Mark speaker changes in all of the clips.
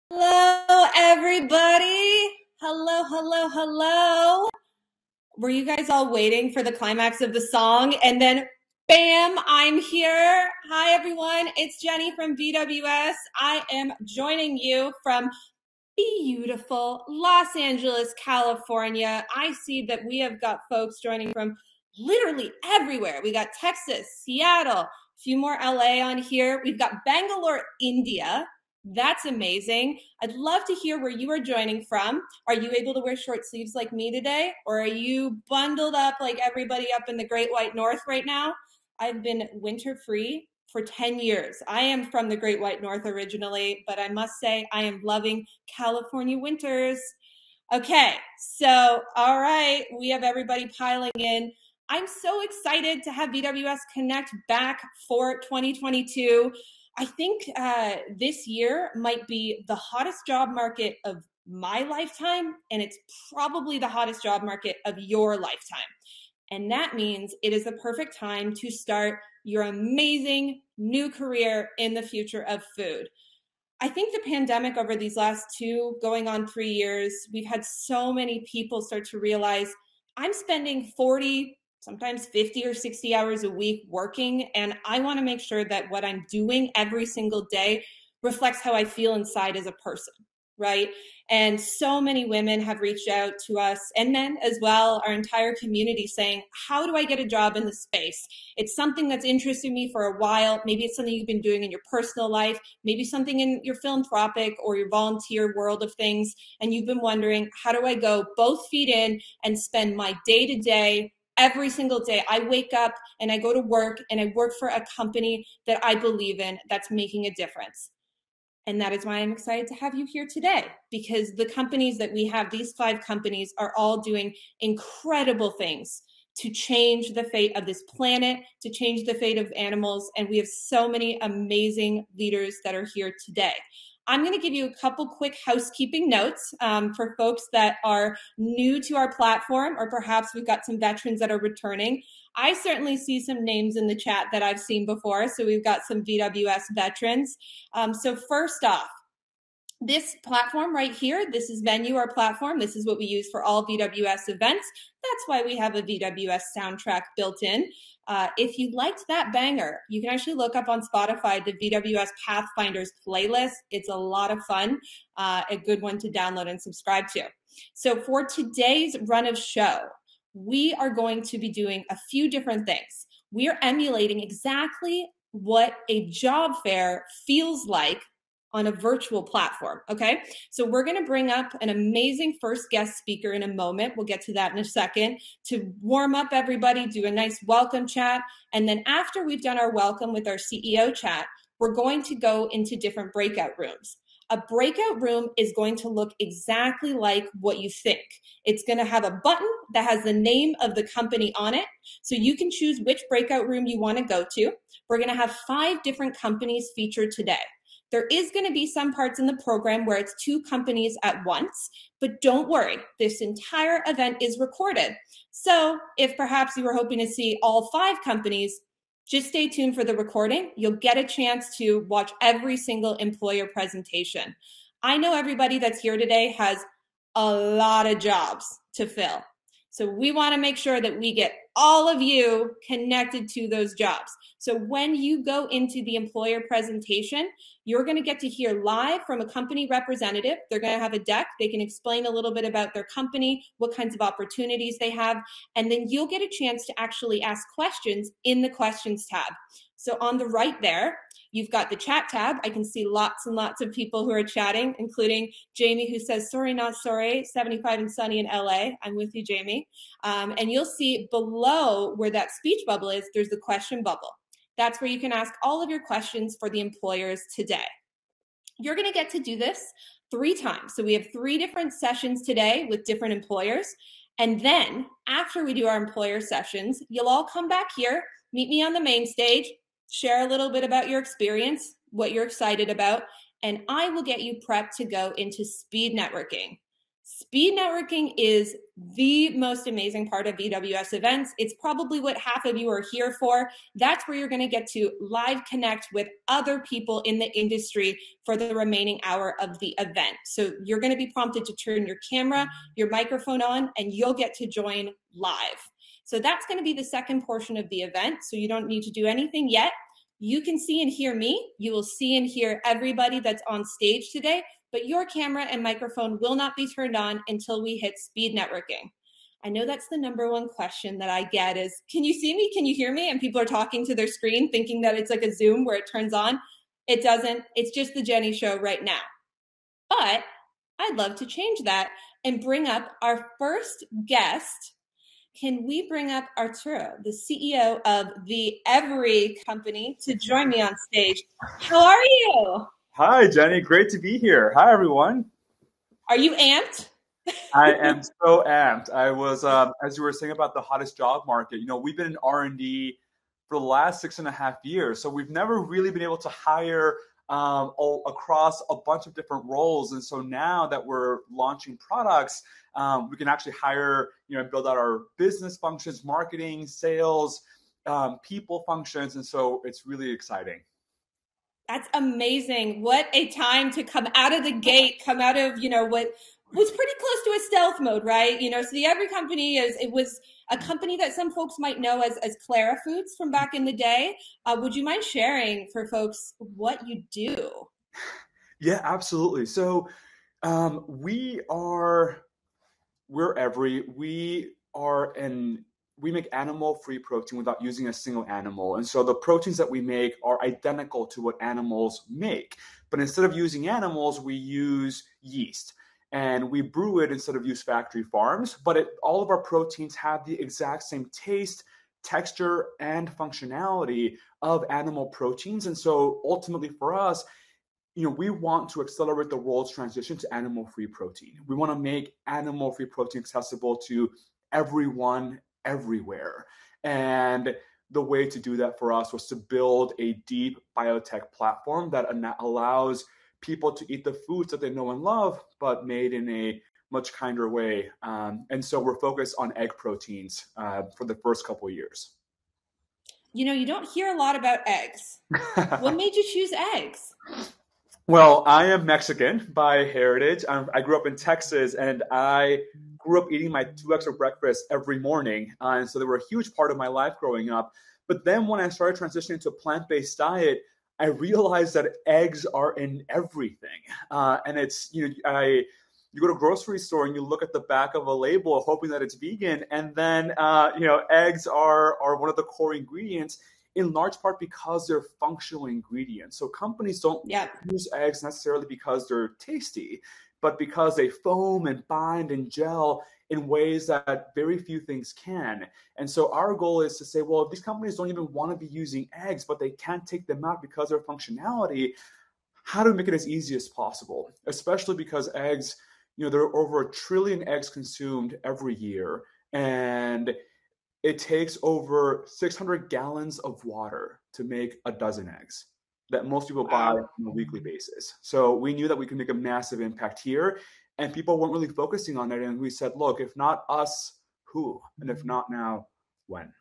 Speaker 1: Hello, everybody. Hello, hello, hello. Were you guys all waiting for the climax of the song? And then, bam, I'm here. Hi, everyone. It's Jenny from VWS. I am joining you from beautiful Los Angeles, California. I see that we have got folks joining from literally everywhere. We got Texas, Seattle, a few more LA on here. We've got Bangalore, India. That's amazing. I'd love to hear where you are joining from. Are you able to wear short sleeves like me today? Or are you bundled up like everybody up in the Great White North right now? I've been winter free for 10 years. I am from the Great White North originally, but I must say I am loving California winters. Okay, so all right, we have everybody piling in. I'm so excited to have VWS Connect back for 2022. I think this year might be the hottest job market of my lifetime, and it's probably the hottest job market of your lifetime. And that means it is the perfect time to start your amazing new career in the future of food. I think the pandemic over these last 2 going on 3 years, we've had so many people start to realize I'm spending 40, sometimes 50 or 60 hours a week working, and I want to make sure that what I'm doing every single day reflects how I feel inside as a person, right? And so many women have reached out to us, and men as well, our entire community, saying, how do I get a job in this space? It's something that's interested me for a while. Maybe it's something you've been doing in your personal life, maybe something in your philanthropic or your volunteer world of things, and you've been wondering, how do I go both feet in and spend my day-to-day every single day? I wake up and I go to work, and I work for a company that I believe in that's making a difference. And that is why I'm excited to have you here today, because the companies that we have, these 5 companies, are all doing incredible things to change the fate of this planet, to change the fate of animals. And we have so many amazing leaders that are here today. I'm going to give you a couple quick housekeeping notes for folks that are new to our platform, or perhaps we've got some veterans that are returning. I certainly see some names in the chat that I've seen before, so we've got some VWS veterans. So first off, this platform right here, this is Venue, our platform. This is what we use for all VWS events. That's why we have a VWS soundtrack built in. If you liked that banger, you can actually look up on Spotify the VWS Pathfinders playlist. It's a lot of fun, a good one to download and subscribe to. So for today's run of show, we are going to be doing a few different things. We are emulating exactly what a job fair feels like on a virtual platform, okay? So we're gonna bring up an amazing first guest speaker in a moment. We'll get to that in a second, to warm up everybody, do a nice welcome chat. And then after we've done our welcome with our CEO chat, we're going to go into different breakout rooms. A breakout room is going to look exactly like what you think. It's going to have a button that has the name of the company on it, so you can choose which breakout room you want to go to. We're going to have 5 different companies featured today. There is going to be some parts in the program where it's 2 companies at once, but don't worry, this entire event is recorded. So if perhaps you were hoping to see all 5 companies, just stay tuned for the recording. You'll get a chance to watch every single employer presentation. I know everybody that's here today has a lot of jobs to fill. So we want to make sure that we get all of you connected to those jobs. So when you go into the employer presentation, you're going to get to hear live from a company representative. They're going to have a deck. They can explain a little bit about their company, what kinds of opportunities they have, and then you'll get a chance to actually ask questions in the questions tab. So on the right there, you've got the chat tab. I can see lots and lots of people who are chatting, including Jamie, who says, sorry, not sorry, 75 and sunny in LA. I'm with you, Jamie. And you'll see below where that speech bubble is, there's the question bubble. That's where you can ask all of your questions for the employers today. You're going to get to do this 3 times. So we have 3 different sessions today with different employers. And then after we do our employer sessions, you'll all come back here, meet me on the main stage, share a little bit about your experience, what you're excited about, and I will get you prepped to go into speed networking. Speed networking is the most amazing part of VWS events. It's probably what half of you are here for. That's where you're going to get to live connect with other people in the industry for the remaining hour of the event. So you're going to be prompted to turn your camera, your microphone on, and you'll get to join live. So that's going to be the second portion of the event. So you don't need to do anything yet. You can see and hear me. You will see and hear everybody that's on stage today, but your camera and microphone will not be turned on until we hit speed networking. I know that's the number one question that I get is, can you see me? Can you hear me? And people are talking to their screen thinking that it's like a Zoom where it turns on. It doesn't. It's just the Jenny Show right now. But I'd love to change that and bring up our first guest. Can we bring up Arturo, the CEO of the Every Company, to join me on stage? How are you?
Speaker 2: Hi, Jenny. Great to be here. Hi, everyone.
Speaker 1: Are you amped?
Speaker 2: I am so amped. I was, as you were saying about the hottest job market, we've been in R&D for the last 6.5 years. So we've never really been able to hire all across a bunch of different roles. And so now that we're launching products, we can actually hire, build out our business functions, marketing, sales, people functions. And so it's really exciting.
Speaker 1: That's amazing. What a time to come out of the gate, come out of, what was pretty close to a stealth mode, right? So the Every Company it was a company that some folks might know as Clara Foods from back in the day. Would you mind sharing for folks what you do?
Speaker 2: Yeah, absolutely. So we make animal-free protein without using a single animal. And so the proteins that we make are identical to what animals make. But instead of using animals, we use yeast. And we brew it instead of use factory farms. But all of our proteins have the exact same taste, texture, and functionality of animal proteins. And so ultimately for us, we want to accelerate the world's transition to animal-free protein. We want to make animal-free protein accessible to everyone, everywhere. And the way to do that for us was to build a deep biotech platform that allows people to eat the foods that they know and love, but made in a much kinder way. And so we're focused on egg proteins for the first couple of years.
Speaker 1: You don't hear a lot about eggs. What made you choose eggs?
Speaker 2: Well, I am Mexican by heritage. I grew up in Texas, and I grew up eating my 2 eggs for breakfast every morning. And so they were a huge part of my life growing up. But then when I started transitioning to a plant-based diet, I realized that eggs are in everything. And it's, you go to a grocery store and you look at the back of a label hoping that it's vegan. And then, eggs are one of the core ingredients, in large part because they're functional ingredients. So companies don't use eggs necessarily because they're tasty, but because they foam and bind and gel in ways that very few things can. And so our goal is to say, well, if these companies don't even want to be using eggs, but they can't take them out because of their functionality, how do we make it as easy as possible? Especially because eggs, there are over 1 trillion eggs consumed every year. And it takes over 600 gallons of water to make a dozen eggs that most people buy on a weekly basis. So we knew that we could make a massive impact here, and people weren't really focusing on it. And we said, look, if not us, who? And if not now, when?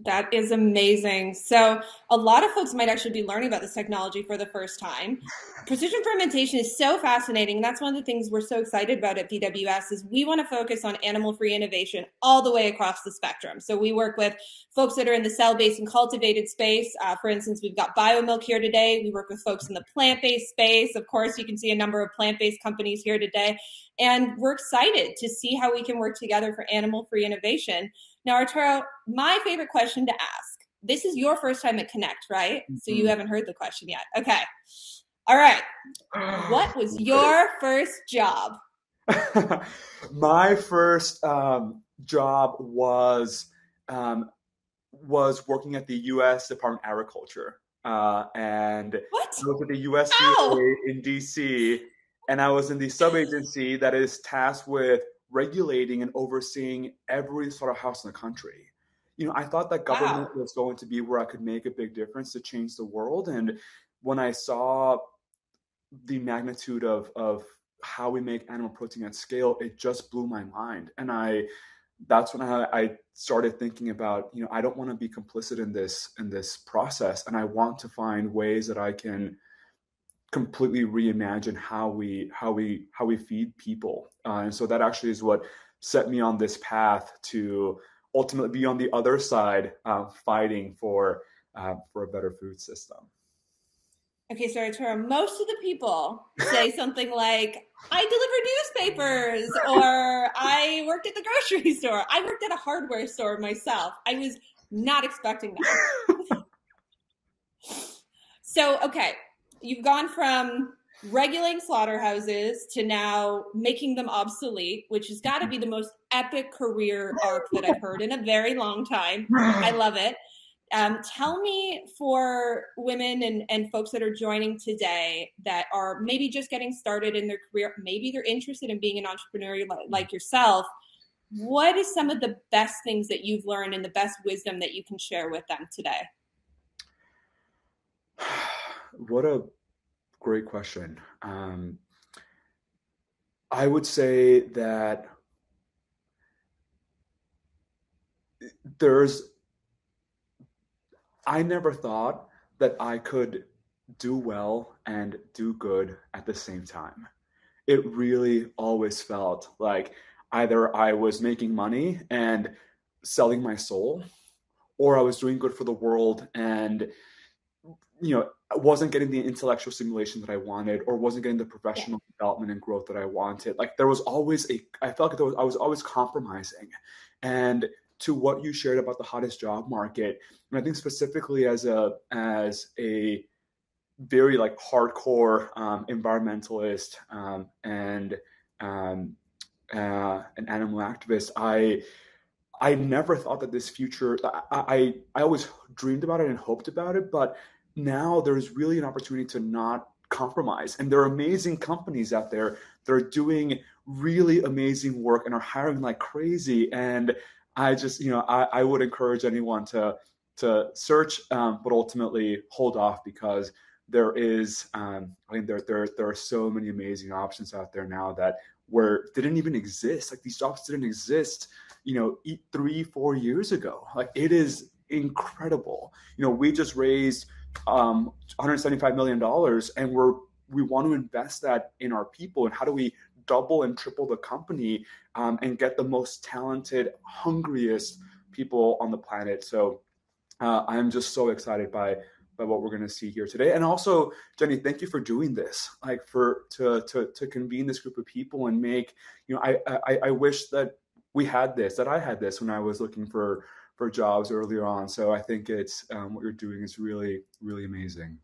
Speaker 1: That is amazing. So a lot of folks might actually be learning about this technology for the first time. Precision fermentation is so fascinating. And that's one of the things we're so excited about at VWS is we want to focus on animal-free innovation all the way across the spectrum. So we work with folks that are in the cell-based and cultivated space. For instance, we've got BioMilk here today. We work with folks in the plant-based space. Of course, you can see a number of plant-based companies here today. And we're excited to see how we can work together for animal-free innovation. Now, Arturo, my favorite question to ask. This is your first time at Connect, right? Mm-hmm. So you haven't heard the question yet. Okay. All right. What was your first job?
Speaker 2: My first job was working at the U.S. Department of Agriculture. And
Speaker 1: what?
Speaker 2: I was at the USDA in D.C., and I was in the sub-agency that is tasked with regulating and overseeing every slaughterhouse in the country. I thought that government was going to be where I could make a big difference to change the world. And when I saw the magnitude of how we make animal protein at scale, it just blew my mind. And that's when I started thinking about, I don't want to be complicit in this process, and I want to find ways that I can completely reimagine how we feed people. And so that actually is what set me on this path to ultimately be on the other side, fighting for a better food system.
Speaker 1: Okay, so Arturo, most of the people say something like, I delivered newspapers, or I worked at the grocery store. I worked at a hardware store myself. I was not expecting that. So, okay, you've gone from regulating slaughterhouses to now making them obsolete, which has got to be the most epic career arc that I've heard in a very long time. I love it. Tell me, for women and folks that are joining today that are maybe just getting started in their career, maybe they're interested in being an entrepreneur like yourself, what is some of the best things that you've learned and the best wisdom that you can share with them today?
Speaker 2: What a great question. I would say that I never thought that I could do well and do good at the same time. It really always felt like either I was making money and selling my soul, or I was doing good for the world and, I wasn't getting the intellectual stimulation that I wanted, or wasn't getting the professional development and growth that I wanted. Like there was always I felt like I was always compromising. And to what you shared about the hottest job market, and I think specifically as a very like hardcore environmentalist and an animal activist, I never thought that this future. I always dreamed about it and hoped about it, but now there's really an opportunity to not compromise. And there are amazing companies out there that are doing really amazing work and are hiring like crazy. And I just, I would encourage anyone to search, but ultimately hold off, because there is, I think there are so many amazing options out there now that didn't even exist. Like these jobs didn't exist, 3-4 years ago. Like it is incredible. We just raised $175 million, and we want to invest that in our people. And how do we double and triple the company and get the most talented, hungriest people on the planet? So I'm just so excited by what we're going to see here today. And also, Jenny, thank you for doing this, like to convene this group of people and make, I wish that I had this when I was looking for jobs earlier on. So I think it's what you're doing is really, really amazing.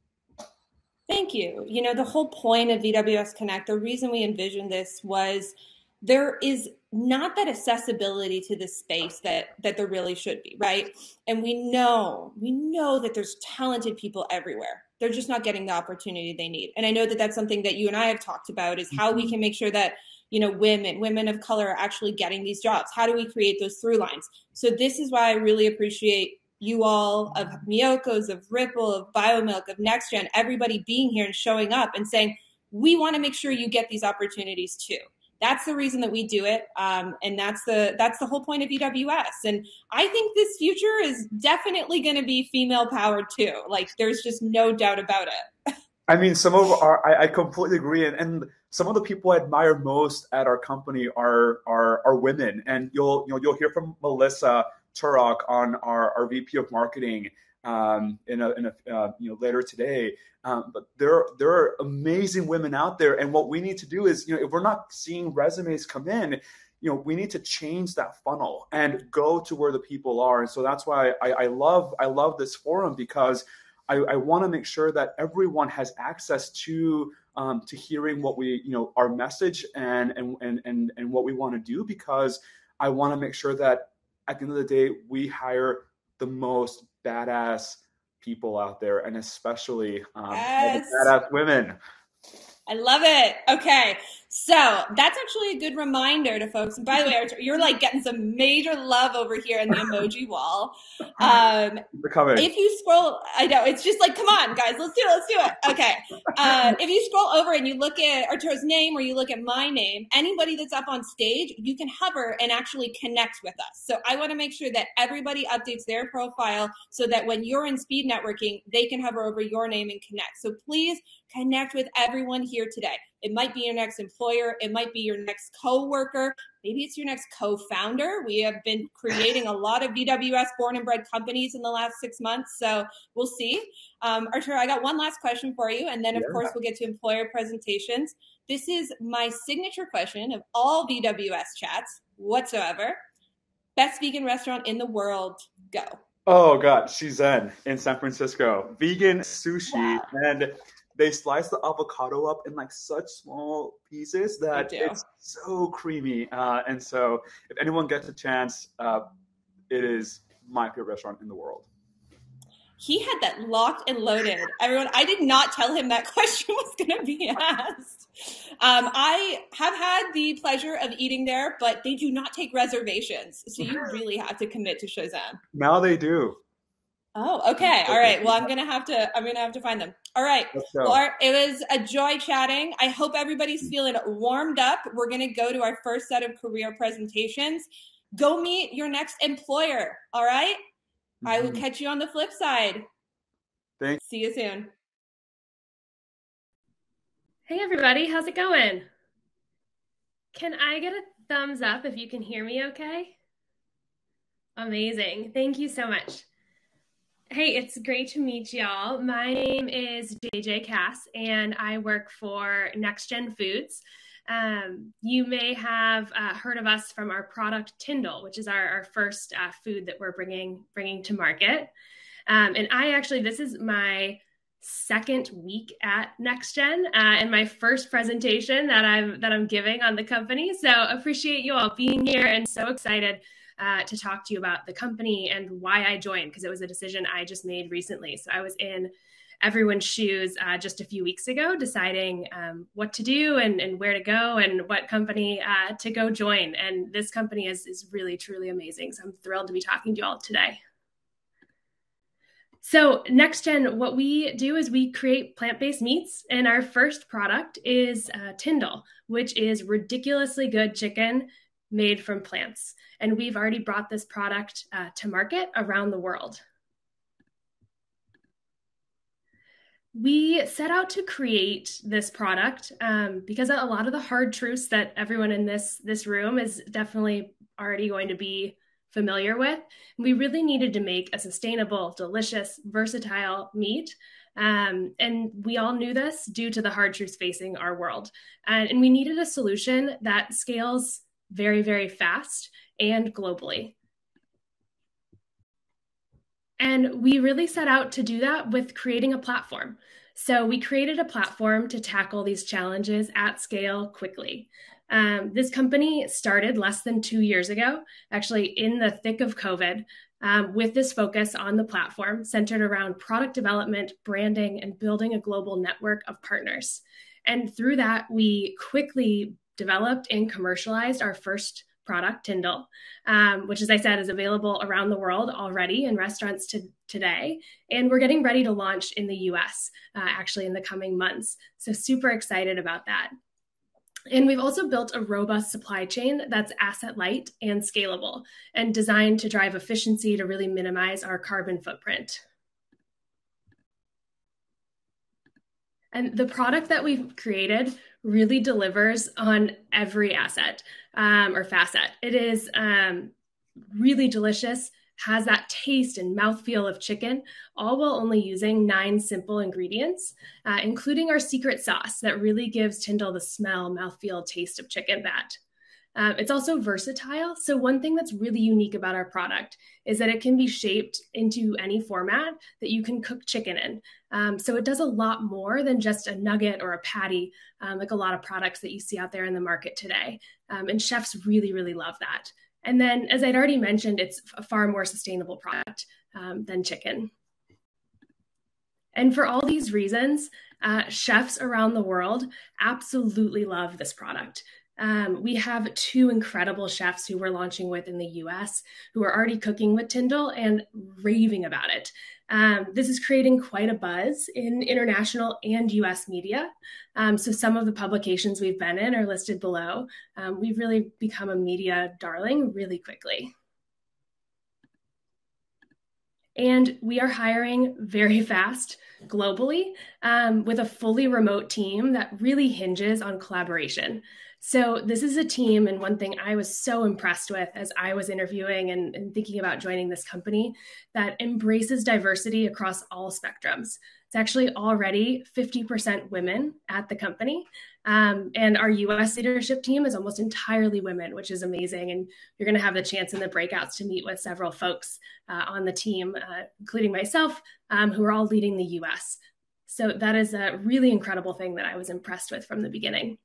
Speaker 1: Thank you. The whole point of VWS Connect, the reason we envisioned this was there is not that accessibility to the space that there really should be, right? And we know that there's talented people everywhere. They're just not getting the opportunity they need. And I know that that's something that you and I have talked about, is how we can make sure that women of color are actually getting these jobs. How do we create those through lines? So this is why I really appreciate you all, of Miyokos, of Ripple, of BioMilk, of NextGen, everybody being here and showing up and saying, we want to make sure you get these opportunities too. That's the reason that we do it. And that's the whole point of VWS. And I think this future is definitely going to be female powered too. Like there's just no doubt about it.
Speaker 2: I mean, I completely agree. And some of the people I admire most at our company are women. And you'll hear from Melissa Torrock, on our VP of marketing, later today. But there are amazing women out there. And what we need to do is, if we're not seeing resumes come in, we need to change that funnel and go to where the people are. And so that's why I love this forum, because I want to make sure that everyone has access to hearing what our message and what we want to do, because I want to make sure that at the end of the day, we hire the most badass people out there, and especially
Speaker 1: yes.
Speaker 2: badass women.
Speaker 1: I love it. Okay. So that's actually a good reminder to folks. And by the way, Arturo, you're like getting some major love over here in the emoji wall.
Speaker 2: They're coming.
Speaker 1: If you scroll, I know it's just like, come on, guys, let's do it. Okay. If you scroll over and you look at Arturo's name or you look at my name, anybody that's up on stage, you can hover and actually connect with us. So I want to make sure that everybody updates their profile so that when you're in speed networking, they can hover over your name and connect. So please connect with everyone here today. It might be your next employer. It might be your next coworker. Maybe it's your next co-founder. We have been creating a lot of VWS born and bred companies in the last 6 months. So we'll see. Arturo, I got one last question for you. And then, of course, we'll get to employer presentations. This is my signature question of all VWS chats whatsoever. Best vegan restaurant in the world. Go.
Speaker 2: Oh, God. Shizen in San Francisco. Vegan sushi. Wow. And they slice the avocado up in like such small pieces that it's so creamy. And so if anyone gets a chance, it is my favorite restaurant in the world.
Speaker 1: He had that locked and loaded. Everyone, I did not tell him that question was going to be asked. I have had the pleasure of eating there, but they do not take reservations. So you really have to commit to Shizen.
Speaker 2: Now they do.
Speaker 1: Oh, okay. All right. Well, I'm gonna have to find them. All right. Well, it was a joy chatting. I hope everybody's feeling warmed up. We're gonna go to our first set of career presentations. Go meet your next employer. All right. Mm-hmm. I will catch you on the flip side.
Speaker 2: Thanks.
Speaker 1: See you soon.
Speaker 3: Hey, everybody. How's it going? Can I get a thumbs up if you can hear me okay? Amazing. Thank you so much. Hey, it's great to meet y'all. My name is JJ Cass, and I work for NextGen Foods. You may have heard of us from our product Tyndall, which is our first food that we're bringing to market. And this is my second week at NextGen and my first presentation that I'm giving on the company. So appreciate you all being here and so excited to talk to you about the company and why I joined, because it was a decision I just made recently. So I was in everyone's shoes just a few weeks ago, deciding what to do and where to go and what company to go join. And this company is really, truly amazing. So I'm thrilled to be talking to you all today. So NextGen, what we do is we create plant-based meats, and our first product is Tyndall, which is ridiculously good chicken made from plants. And we've already brought this product to market around the world. We set out to create this product because a lot of the hard truths that everyone in this room is definitely already going to be familiar with. We really needed to make a sustainable, delicious, versatile meat. And we all knew this due to the hard truths facing our world. And we needed a solution that scales very, very fast and globally. And we really set out to do that with creating a platform. So we created a platform to tackle these challenges at scale quickly. This company started less than 2 years ago, actually in the thick of COVID, with this focus on the platform centered around product development, branding, and building a global network of partners. And through that, we quickly developed and commercialized our first product, Tyndall, which, as I said, is available around the world already in restaurants today. And we're getting ready to launch in the US, actually in the coming months. So super excited about that. And we've also built a robust supply chain that's asset light and scalable and designed to drive efficiency to really minimize our carbon footprint. And the product that we've created really delivers on every asset or facet. It is really delicious, has that taste and mouthfeel of chicken, all while only using 9 simple ingredients, including our secret sauce that really gives Tyndall the smell, mouthfeel, taste of chicken fat. It's also versatile. So one thing that's really unique about our product is that it can be shaped into any format that you can cook chicken in. So it does a lot more than just a nugget or a patty, like a lot of products that you see out there in the market today. And chefs really, really love that. And then, as I'd already mentioned, it's a far more sustainable product than chicken. And for all these reasons, chefs around the world absolutely love this product. We have 2 incredible chefs who we're launching with in the US who are already cooking with Tyndall and raving about it. This is creating quite a buzz in international and US media. So some of the publications we've been in are listed below. We've really become a media darling really quickly. And we are hiring very fast globally with a fully remote team that really hinges on collaboration. So this is a team, and one thing I was so impressed with as I was interviewing and thinking about joining this company, that embraces diversity across all spectrums. It's actually already 50% women at the company. And our US leadership team is almost entirely women, which is amazing. And you're going to have the chance in the breakouts to meet with several folks on the team, including myself, who are all leading the US. So that is a really incredible thing that I was impressed with from the beginning.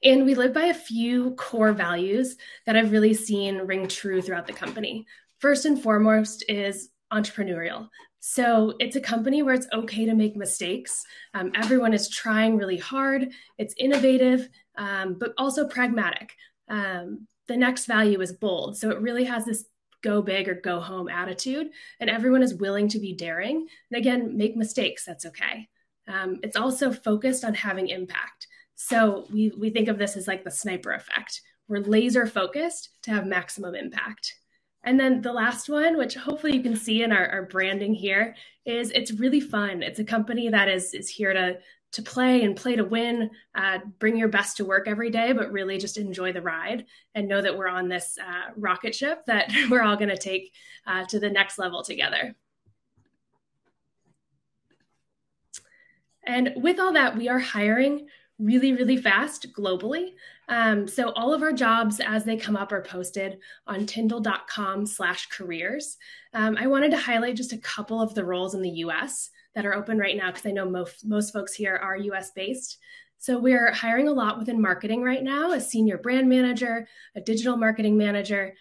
Speaker 3: And we live by a few core values that I've really seen ring true throughout the company. First and foremost is entrepreneurial. So it's a company where it's okay to make mistakes. Everyone is trying really hard. It's innovative, but also pragmatic. The next value is bold. So it really has this go big or go home attitude, and everyone is willing to be daring. And again, make mistakes, that's okay. It's also focused on having impact. So we think of this as like the sniper effect. We're laser focused to have maximum impact. And then the last one, which hopefully you can see in our branding here, is it's really fun. It's a company that is here to play and play to win, bring your best to work every day, but really just enjoy the ride and know that we're on this rocket ship that we're all going to take to the next level together. And with all that, we are hiring really, really fast globally. So all of our jobs as they come up are posted on tyndall.com/careers. I wanted to highlight just a couple of the roles in the US that are open right now, because I know most folks here are US based. So we're hiring a lot within marketing right now, a senior brand manager, a digital marketing manager.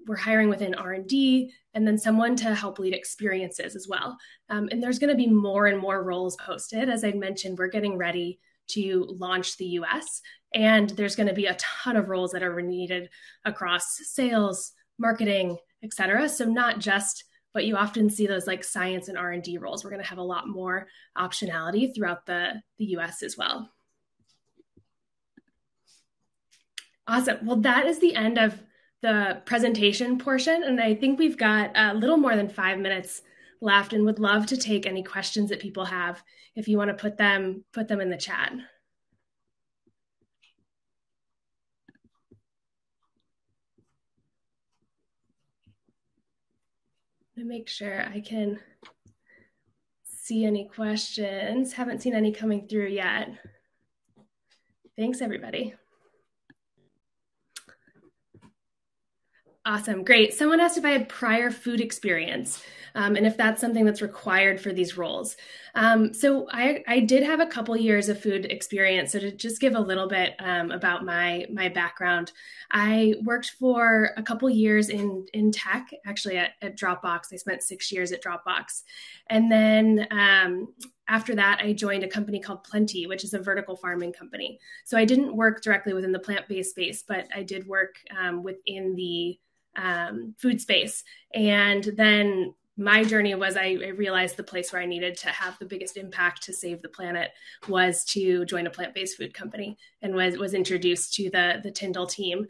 Speaker 3: We're hiring within R&D, and then someone to help lead experiences as well. And there's going to be more and more roles posted. As I mentioned, we're getting ready to launch the US, and there's going to be a ton of roles that are needed across sales, marketing, et cetera. So not just what you often see, those like science and R&D roles. We're going to have a lot more optionality throughout the US as well. Awesome. Well, that is the end of the presentation portion, and I think we've got a little more than 5 minutes left, and would love to take any questions that people have if you want to put them in the chat. To make sure I can see any questions. Haven't seen any coming through yet. Thanks, everybody. Awesome, great. Someone asked if I had prior food experience and if that's something that's required for these roles. So I did have a couple years of food experience. So to just give a little bit about my background, I worked for a couple years in tech, actually at Dropbox. I spent 6 years at Dropbox. And then after that, I joined a company called Plenty, which is a vertical farming company. So I didn't work directly within the plant-based space, but I did work within the food space. And then my journey was I realized the place where I needed to have the biggest impact to save the planet was to join a plant-based food company, and was introduced to the Tyndall team.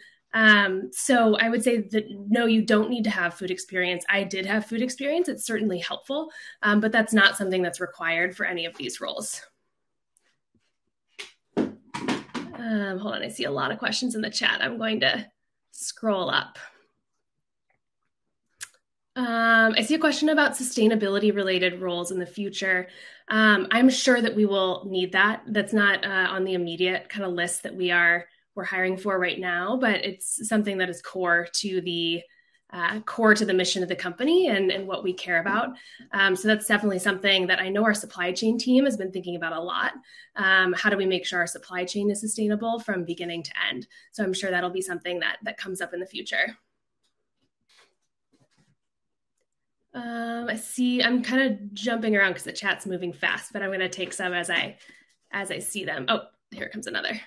Speaker 3: So I would say that no, you don't need to have food experience. I did have food experience. It's certainly helpful, but that's not something that's required for any of these roles. Hold on, I see a lot of questions in the chat. I'm going to scroll up. I see a question about sustainability related roles in the future. I'm sure that we will need that. That's not on the immediate kind of list that we're hiring for right now, but it's something that is core to the mission of the company and what we care about. So that's definitely something that I know our supply chain team has been thinking about a lot. How do we make sure our supply chain is sustainable from beginning to end? So I'm sure that'll be something that comes up in the future. I see, I'm kind of jumping around because the chat's moving fast, but I'm going to take some as I see them. Oh, here comes another.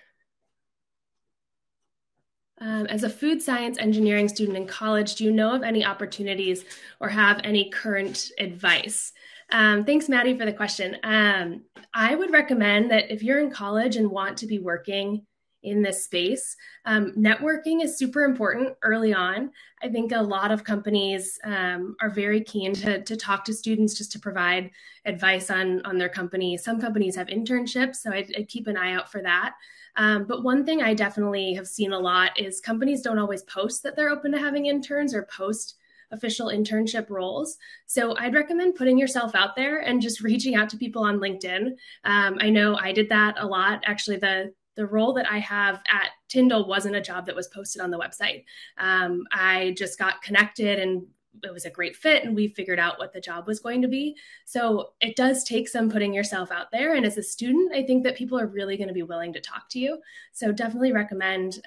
Speaker 3: As a food science engineering student in college, do you know of any opportunities or have any current advice? Thanks, Maddie, for the question. I would recommend that if you're in college and want to be working in this space, networking is super important early on. I think a lot of companies are very keen to talk to students just to provide advice on their company. Some companies have internships, so I'd keep an eye out for that. But one thing I definitely have seen a lot is companies don't always post that they're open to having interns or post official internship roles. So I'd recommend putting yourself out there and just reaching out to people on LinkedIn. I know I did that a lot. Actually, the role that I have at Tyndall wasn't a job that was posted on the website. I just got connected and it was a great fit and we figured out what the job was going to be. So it does take some putting yourself out there. And as a student, I think that people are really going to be willing to talk to you. So definitely recommend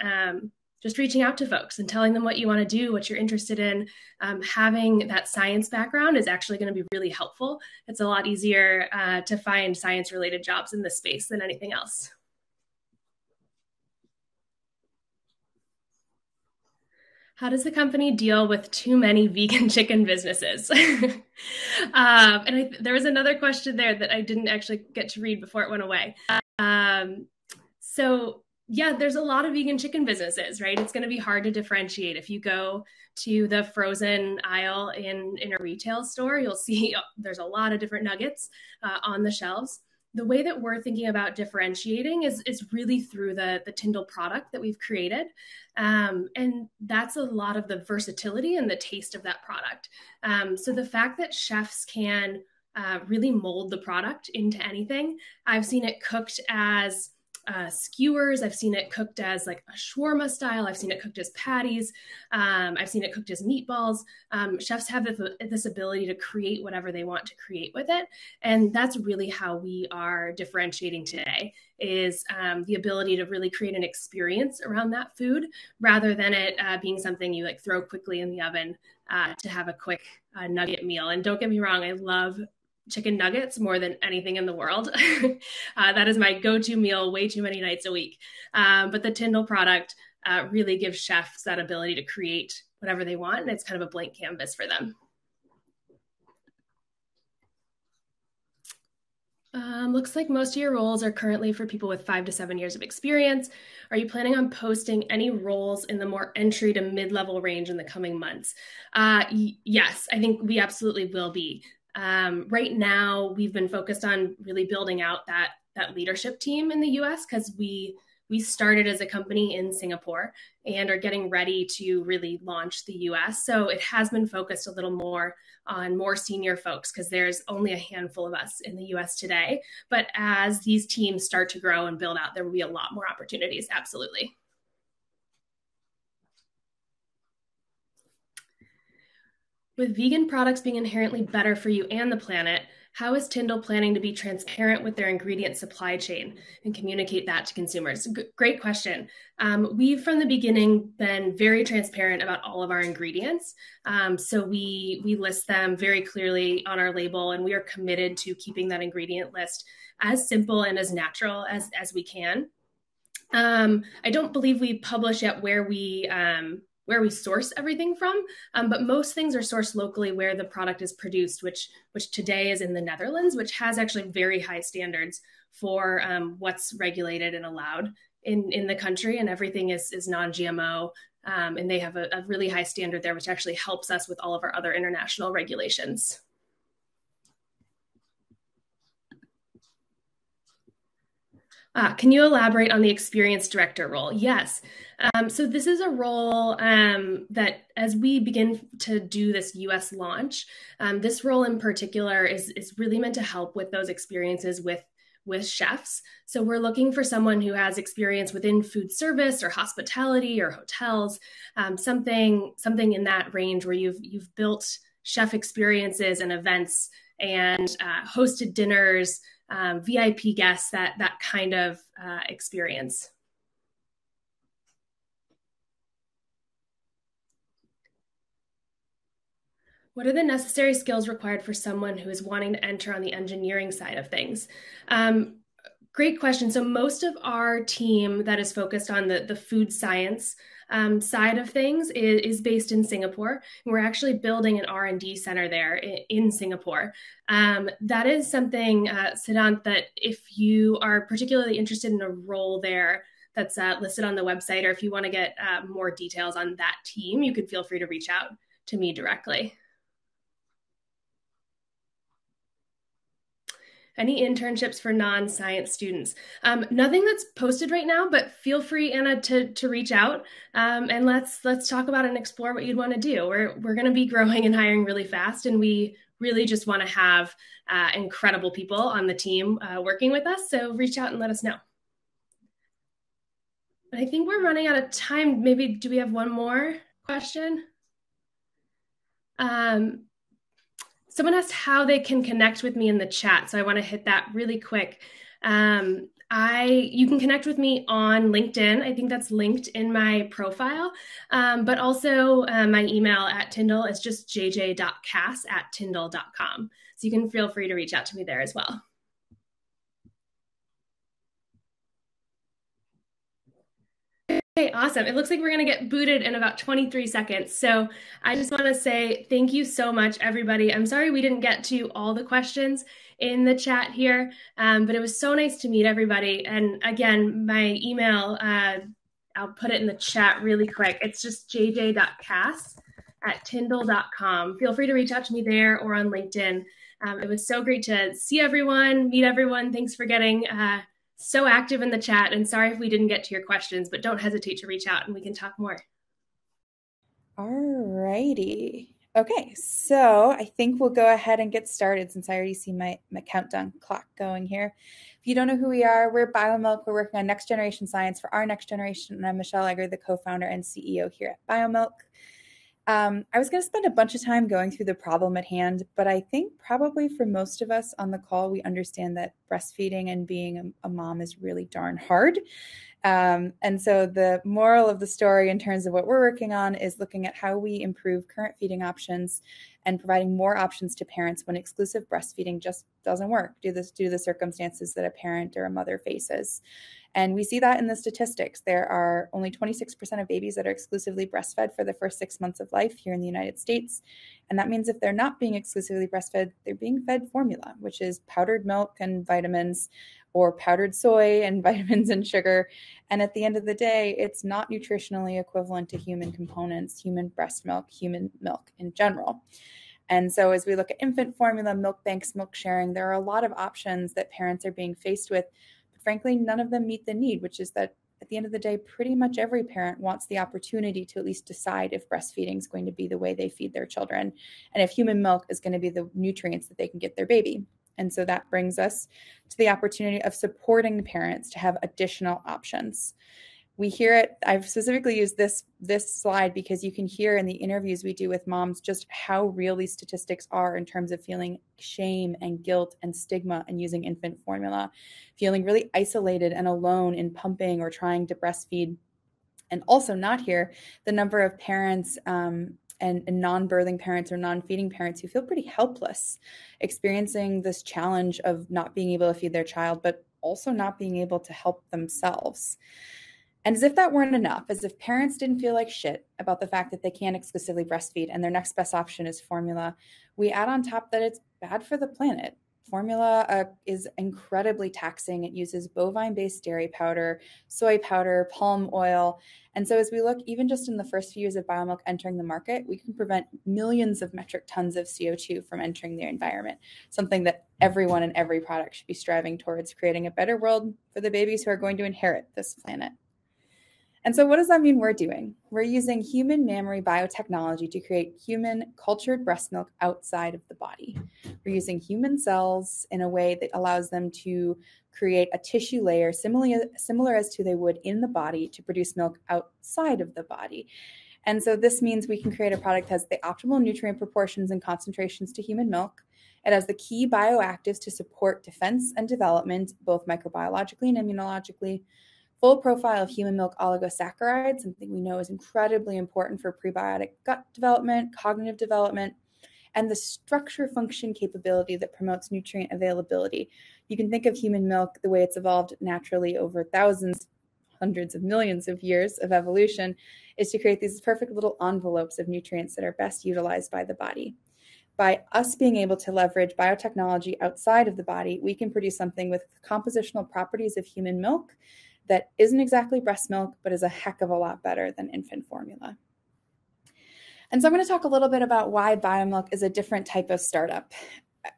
Speaker 3: just reaching out to folks and telling them what you want to do, what you're interested in. Having that science background is actually going to be really helpful. It's a lot easier to find science-related jobs in this space than anything else. How does the company deal with too many vegan chicken businesses? There was another question there that I didn't actually get to read before it went away. So yeah, there's a lot of vegan chicken businesses, right? It's going to be hard to differentiate. If you go to the frozen aisle in a retail store, you'll see there's a lot of different nuggets on the shelves. The way that we're thinking about differentiating is really through the Tyndall product that we've created. And that's a lot of the versatility and the taste of that product. So the fact that chefs can really mold the product into anything. I've seen it cooked as skewers. I've seen it cooked as like a shawarma style. I've seen it cooked as patties. I've seen it cooked as meatballs. Chefs have this ability to create whatever they want to create with it. And that's really how we are differentiating today is the ability to really create an experience around that food rather than it being something you like throw quickly in the oven to have a quick nugget meal. And don't get me wrong, I love chicken nuggets more than anything in the world. That is my go-to meal way too many nights a week. But the Tyndall product really gives chefs that ability to create whatever they want. And it's kind of a blank canvas for them. Looks like most of your roles are currently for people with 5 to 7 years of experience. Are you planning on posting any roles in the more entry to mid-level range in the coming months? Yes, I think we absolutely will be. Right now, we've been focused on really building out that leadership team in the US because we started as a company in Singapore and are getting ready to really launch the US. So it has been focused a little more on more senior folks because there's only a handful of us in the US today. But as these teams start to grow and build out, there will be a lot more opportunities. Absolutely. With vegan products being inherently better for you and the planet, how is Tyndall planning to be transparent with their ingredient supply chain and communicate that to consumers? Great question. We've from the beginning been very transparent about all of our ingredients. So we list them very clearly on our label, and we are committed to keeping that ingredient list as simple and as natural as we can. I don't believe we publish yet where we source everything from, but most things are sourced locally where the product is produced, which today is in the Netherlands, which has actually very high standards for what's regulated and allowed in the country, and everything is non-GMO, and they have a really high standard there, which actually helps us with all of our other international regulations. Can you elaborate on the experience director role? Yes. So this is a role that as we begin to do this US launch, this role in particular is really meant to help with those experiences with chefs. So we're looking for someone who has experience within food service or hospitality or hotels, something in that range where you've built chef experiences and events and hosted dinners, VIP guests, that kind of experience. What are the necessary skills required for someone who is wanting to enter on the engineering side of things? Great question. So most of our team that is focused on the food science side of things is based in Singapore. We're actually building an R&D center there in Singapore. That is something, Siddhant, that if you are particularly interested in a role there that's listed on the website, or if you want to get more details on that team, you can feel free to reach out to me directly. Any internships for non-science students? Nothing that's posted right now, but feel free, Anna, to reach out and let's talk about it and explore what you'd want to do. We're going to be growing and hiring really fast, and we really just want to have incredible people on the team working with us. So reach out and let us know. I think we're running out of time. Maybe do we have one more question? Someone asked how they can connect with me in the chat, so I want to hit that really quick. You can connect with me on LinkedIn. I think that's linked in my profile, but also my email at Tyndall is just jj.cass@tyndall.com. So you can feel free to reach out to me there as well. Okay, awesome. It looks like we're going to get booted in about 23 seconds. So I just want to say thank you so much, everybody. I'm sorry we didn't get to all the questions in the chat here, but it was so nice to meet everybody. And again, my email, I'll put it in the chat really quick. It's just jj.cass@tyndall.com. Feel free to reach out to me there or on LinkedIn. It was so great to see everyone, meet everyone. Thanks for getting so active in the chat, and sorry if we didn't get to your questions, but don't hesitate to reach out and we can talk more.
Speaker 4: All righty. Okay, so I think we'll go ahead and get started since I already see my countdown clock going here. If you don't know who we are, we're BioMilk. We're working on next generation science for our next generation, and I'm Michelle Egger, the co-founder and CEO here at BioMilk. I was going to spend a bunch of time going through the problem at hand, but I think probably for most of us on the call, we understand that breastfeeding and being a mom is really darn hard. And so the moral of the story in terms of what we're working on is looking at how we improve current feeding options and providing more options to parents when exclusive breastfeeding just doesn't work due to the circumstances that a parent or a mother faces. And we see that in the statistics. There are only 26% of babies that are exclusively breastfed for the first 6 months of life here in the United States. And that means if they're not being exclusively breastfed, they're being fed formula, which is powdered milk and vitamins, or powdered soy and vitamins and sugar. And at the end of the day, it's not nutritionally equivalent to human components, human breast milk, human milk in general. And so as we look at infant formula, milk banks, milk sharing, there are a lot of options that parents are being faced with. But frankly, none of them meet the need, which is that at the end of the day, pretty much every parent wants the opportunity to at least decide if breastfeeding is going to be the way they feed their children, and if human milk is going to be the nutrients that they can get their baby. And so that brings us to the opportunity of supporting parents to have additional options. We hear it, I've specifically used this slide because you can hear in the interviews we do with moms just how real these statistics are in terms of feeling shame and guilt and stigma in using infant formula, feeling really isolated and alone in pumping or trying to breastfeed, and also not hear the number of parents and non-birthing parents or non-feeding parents who feel pretty helpless experiencing this challenge of not being able to feed their child, but also not being able to help themselves. And as if that weren't enough, as if parents didn't feel like shit about the fact that they can't exclusively breastfeed and their next best option is formula, we add on top that it's bad for the planet. Formula is incredibly taxing. It uses bovine-based dairy powder, soy powder, palm oil. And so as we look, even just in the first few years of BioMilk entering the market, we can prevent millions of metric tons of CO2 from entering the environment, something that everyone and every product should be striving towards, creating a better world for the babies who are going to inherit this planet. And so what does that mean we're doing? We're using human mammary biotechnology to create human cultured breast milk outside of the body. We're using human cells in a way that allows them to create a tissue layer similar as to they would in the body to produce milk outside of the body. And so this means we can create a product that has the optimal nutrient proportions and concentrations to human milk. It has the key bioactives to support defense and development, both microbiologically and immunologically. Full profile of human milk oligosaccharides, something we know is incredibly important for prebiotic gut development, cognitive development, and the structure function capability that promotes nutrient availability. You can think of human milk the way it's evolved naturally over thousands, hundreds of millions of years of evolution, is to create these perfect little envelopes of nutrients that are best utilized by the body. By us being able to leverage biotechnology outside of the body, we can produce something with compositional properties of human milk that isn't exactly breast milk, but is a heck of a lot better than infant formula. And so I'm going to talk a little bit about why BioMilk is a different type of startup.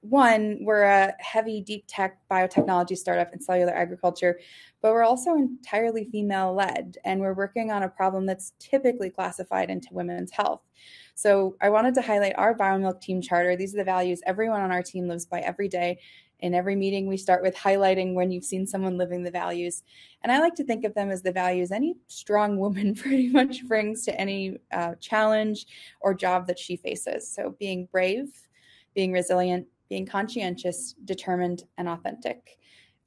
Speaker 4: One, we're a heavy, deep tech biotechnology startup in cellular agriculture, but we're also entirely female-led, and we're working on a problem that's typically classified into women's health. So I wanted to highlight our BioMilk team charter. These are the values everyone on our team lives by every day. In every meeting, we start with highlighting when you've seen someone living the values. And I like to think of them as the values any strong woman pretty much brings to any challenge or job that she faces. So being brave, being resilient, being conscientious, determined, and authentic.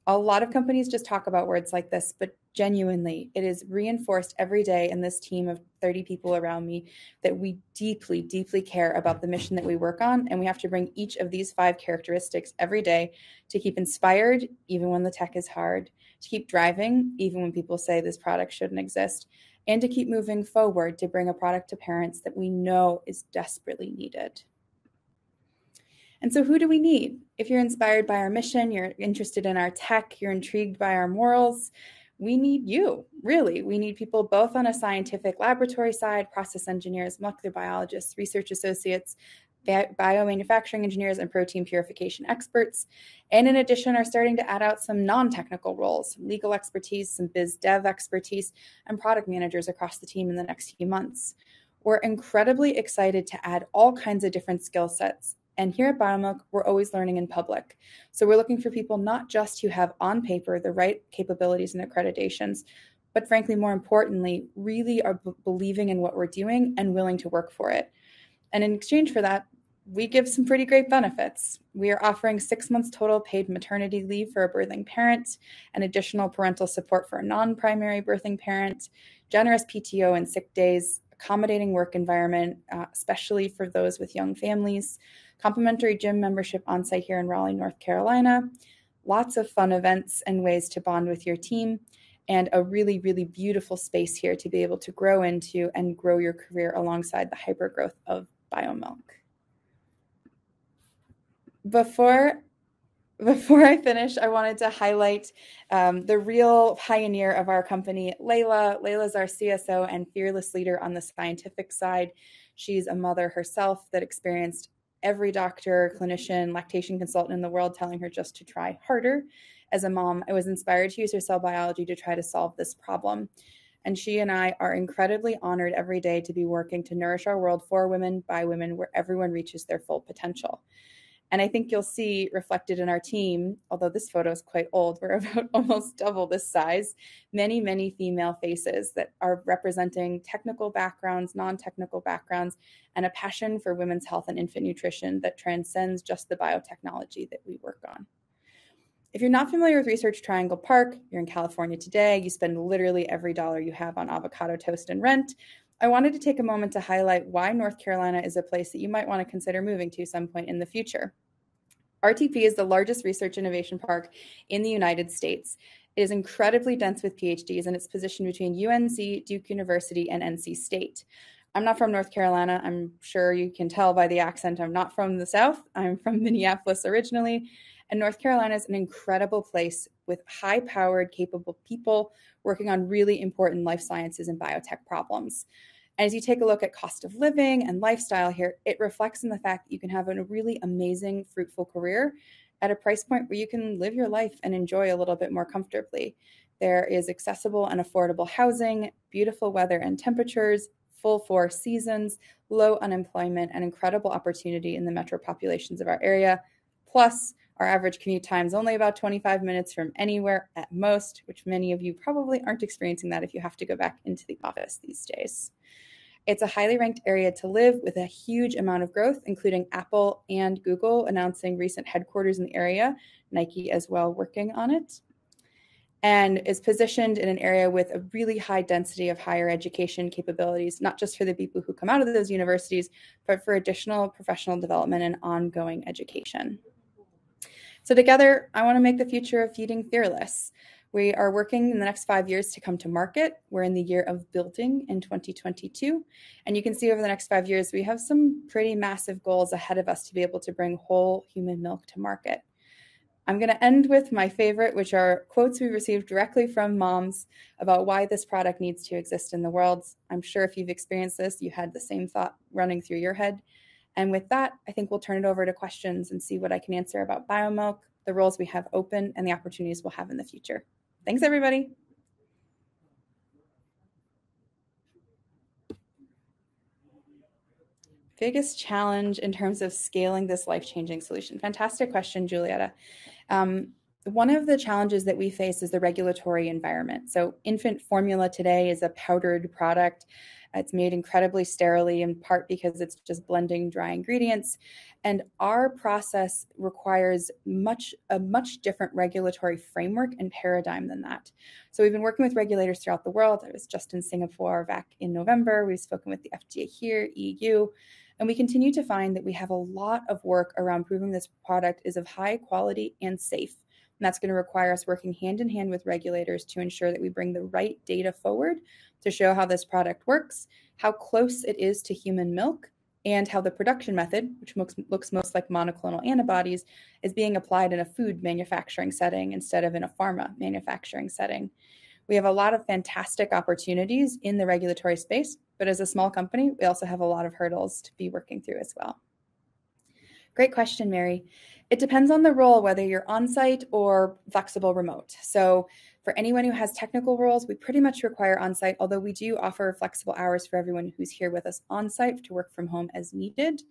Speaker 4: A lot of companies just talk about words like this, but genuinely, it is reinforced every day in this team of 30 people around me that we deeply, deeply care about the mission that we work on, and we have to bring each of these 5 characteristics every day to keep inspired, even when the tech is hard, to keep driving, even when people say this product shouldn't exist, and to keep moving forward to bring a product to parents that we know is desperately needed. And so who do we need? If you're inspired by our mission, you're interested in our tech, you're intrigued by our morals, we need you, really. We need people both on a scientific laboratory side, process engineers, molecular biologists, research associates, biomanufacturing engineers, and protein purification experts. And in addition, are starting to add out some non-technical roles, legal expertise, some biz dev expertise, and product managers across the team in the next few months. We're incredibly excited to add all kinds of different skill sets. And here at BioMilk, we're always learning in public. So we're looking for people not just who have on paper the right capabilities and accreditations, but frankly, more importantly, really are believing in what we're doing and willing to work for it. And in exchange for that, we give some pretty great benefits. We are offering 6 months total paid maternity leave for a birthing parent, and additional parental support for a non-primary birthing parent, generous PTO and sick days, accommodating work environment, especially for those with young families, complimentary gym membership on site here in Raleigh, North Carolina, lots of fun events and ways to bond with your team, and a really, really beautiful space here to be able to grow into and grow your career alongside the hypergrowth of BioMilk. Before I finish, I wanted to highlight the real pioneer of our company, Layla. Layla's our CSO and fearless leader on the scientific side. She's a mother herself that experienced every doctor, clinician, lactation consultant in the world telling her just to try harder. As a mom, I was inspired to use her cell biology to try to solve this problem. And she and I are incredibly honored every day to be working to nourish our world for women, by women, where everyone reaches their full potential. And I think you'll see reflected in our team, although this photo is quite old, we're about almost double this size, many, many female faces that are representing technical backgrounds, non-technical backgrounds, and a passion for women's health and infant nutrition that transcends just the biotechnology that we work on. If you're not familiar with Research Triangle Park, you're in California today, you spend literally every dollar you have on avocado toast and rent, I wanted to take a moment to highlight why North Carolina is a place that you might want to consider moving to some point in the future. RTP is the largest research innovation park in the United States. It is incredibly dense with PhDs, and it's positioned between UNC, Duke University, and NC State. I'm not from North Carolina. I'm sure you can tell by the accent I'm not from the South. I'm from Minneapolis originally, and North Carolina is an incredible place with high-powered, capable people working on really important life sciences and biotech problems. And as you take a look at cost of living and lifestyle here, it reflects in the fact that you can have a really amazing, fruitful career at a price point where you can live your life and enjoy a little bit more comfortably. There is accessible and affordable housing, beautiful weather and temperatures, full 4 seasons, low unemployment, and incredible opportunity in the metro populations of our area. Plus, our average commute time is only about 25 minutes from anywhere at most, which many of you probably aren't experiencing that if you have to go back into the office these days. It's a highly ranked area to live with a huge amount of growth, including Apple and Google announcing recent headquarters in the area, Nike as well working on it. and is positioned in an area with a really high density of higher education capabilities, not just for the people who come out of those universities, but for additional professional development and ongoing education. So together, I want to make the future of feeding fearless. We are working in the next 5 years to come to market. We're in the year of building in 2022. And you can see over the next 5 years, we have some pretty massive goals ahead of us to be able to bring whole human milk to market. I'm going to end with my favorite, which are quotes we received directly from moms about why this product needs to exist in the world. I'm sure if you've experienced this, you had the same thought running through your head. And with that, I think we'll turn it over to questions and see what I can answer about biomilk, the roles we have open, and the opportunities we'll have in the future. Thanks, everybody. Biggest challenge in terms of scaling this life-changing solution? Fantastic question, Julietta. One of the challenges that we face is the regulatory environment. So infant formula today is a powdered product. It's made incredibly sterilely, in part because it's just blending dry ingredients. And our process requires a much different regulatory framework and paradigm than that. So we've been working with regulators throughout the world. I was just in Singapore back in November. We've spoken with the FDA here, EU, and we continue to find that we have a lot of work around proving this product is of high quality and safe. And that's going to require us working hand in hand with regulators to ensure that we bring the right data forward to show how this product works, how close it is to human milk, and how the production method, which looks most like monoclonal antibodies, is being applied in a food manufacturing setting instead of in a pharma manufacturing setting. We have a lot of fantastic opportunities in the regulatory space, but as a small company, we also have a lot of hurdles to be working through as well. Great question, Mary. It depends on the role, whether you're on-site or flexible remote. So for anyone who has technical roles, we pretty much require on-site, although we do offer flexible hours for everyone who's here with us on-site to work from home as needed.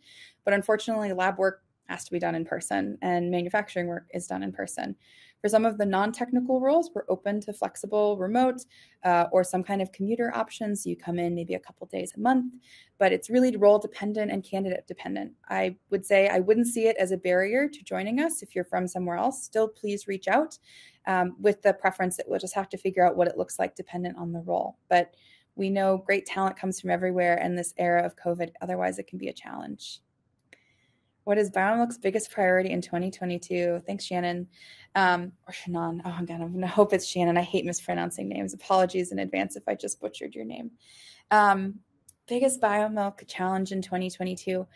Speaker 4: But unfortunately, lab work has to be done in person and manufacturing work is done in person. For some of the non-technical roles, we're open to flexible remote or some kind of commuter options. So you come in maybe a couple days a month, but it's really role dependent and candidate dependent. I would say I wouldn't see it as a barrier to joining us if you're from somewhere else. Still, please reach out with the preference that we'll just have to figure out what it looks like dependent on the role. But we know great talent comes from everywhere in this era of COVID. Otherwise, it can be a challenge. What is biomilk's biggest priority in 2022? Thanks, Shannon. Or Shannon. Oh, God, I'm going to hope it's Shannon. I hate mispronouncing names. Apologies in advance if I just butchered your name. Biggest biomilk challenge in 2022.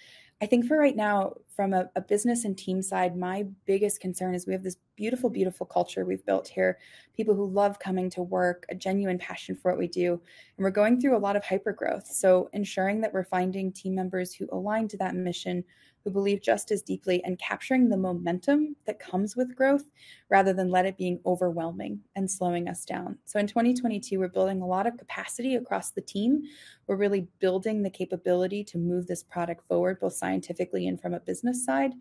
Speaker 4: I think for right now, from a business and team side, my biggest concern is we have this beautiful, beautiful culture we've built here. People who love coming to work, a genuine passion for what we do. And we're going through a lot of hypergrowth. So ensuring that we're finding team members who align to that mission, who believe just as deeply, and capturing the momentum that comes with growth rather than let it being overwhelming and slowing us down. So in 2022, we're building a lot of capacity across the team. We're really building the capability to move this product forward, both scientifically and from a business side.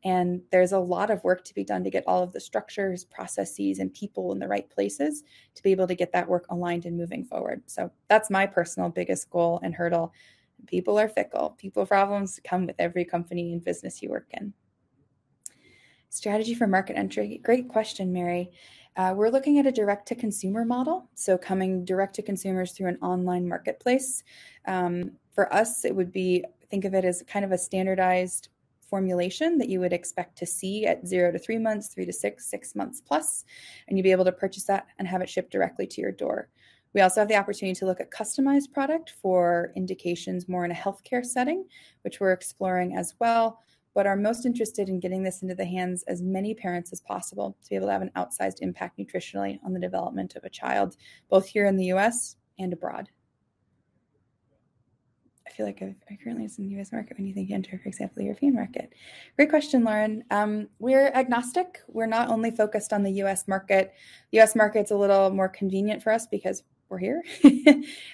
Speaker 4: And there's a lot of work to be done to get all of the structures, processes, and people in the right places to be able to get that work aligned and moving forward. So that's my personal biggest goal and hurdle. People are fickle. People problems come with every company and business you work in. Strategy for market entry. Great question, Mary. We're looking at a direct-to-consumer model, so coming direct to consumers through an online marketplace. For us, it would be, think of it as kind of a standardized formulation that you would expect to see at 0 to 3 months, 3 to 6 months plus, and you'd be able to purchase that and have it shipped directly to your door. We also have the opportunity to look at customized product for indications more in a healthcare setting, which we're exploring as well, but are most interested in getting this into the hands as many parents as possible to be able to have an outsized impact nutritionally on the development of a child, both here in the US and abroad. I feel like I currently is in the US market when you think you enter, for example, the European market. Great question, Lauren. We're agnostic. We're not only focused on the US market. The US market's a little more convenient for us because we're here.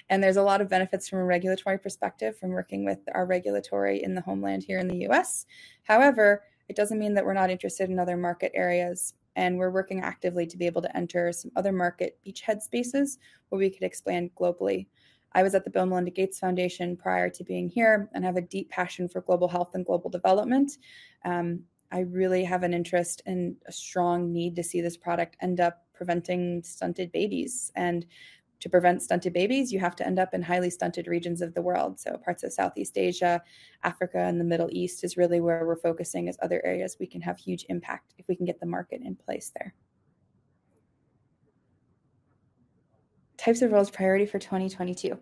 Speaker 4: And there's a lot of benefits from a regulatory perspective from working with our regulatory in the homeland here in the US. However, it doesn't mean that we're not interested in other market areas. And we're working actively to be able to enter some other market beachhead spaces where we could expand globally. I was at the Bill Melinda Gates Foundation prior to being here and have a deep passion for global health and global development. I really have an interest and a strong need to see this product end up preventing stunted babies. And to prevent stunted babies, you have to end up in highly stunted regions of the world. So parts of Southeast Asia, Africa, and the Middle East is really where we're focusing as other areas we can have huge impact if we can get the market in place there. Types of roles priority for 2022.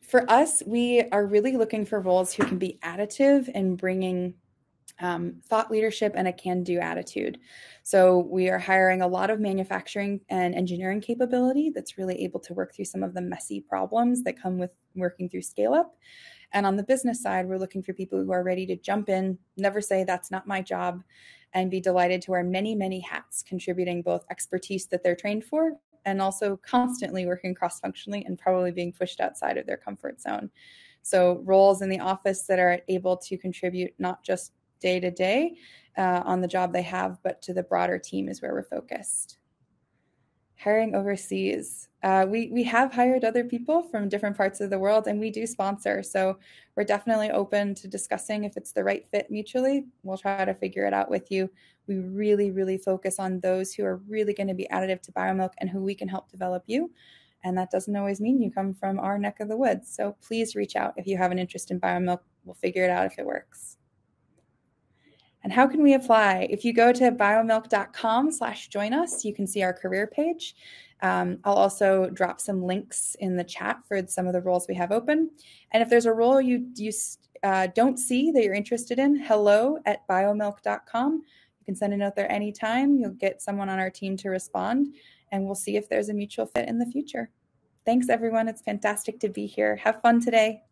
Speaker 4: For us, we are really looking for roles who can be additive and bringing thought leadership and a can-do attitude. So we are hiring a lot of manufacturing and engineering capability that's really able to work through some of the messy problems that come with working through scale-up. And on the business side, we're looking for people who are ready to jump in, never say that's not my job, and be delighted to wear many, many hats, contributing both expertise that they're trained for and also constantly working cross-functionally and probably being pushed outside of their comfort zone. So roles in the office that are able to contribute not just day to day on the job they have, but to the broader team is where we're focused. Hiring overseas. We have hired other people from different parts of the world, and we do sponsor. So we're definitely open to discussing if it's the right fit mutually. We'll try to figure it out with you. We really, really focus on those who are really going to be additive to BioMilk and who we can help develop you. And that doesn't always mean you come from our neck of the woods. So please reach out if you have an interest in BioMilk. We'll figure it out if it works. And how can we apply? If you go to biomilk.com/join us, you can see our career page. I'll also drop some links in the chat for some of the roles we have open. And if there's a role you don't see that you're interested in, hello@biomilk.com. You can send a note there anytime. You'll get someone on our team to respond, and we'll see if there's a mutual fit in the future. Thanks, everyone. It's fantastic to be here. Have fun today.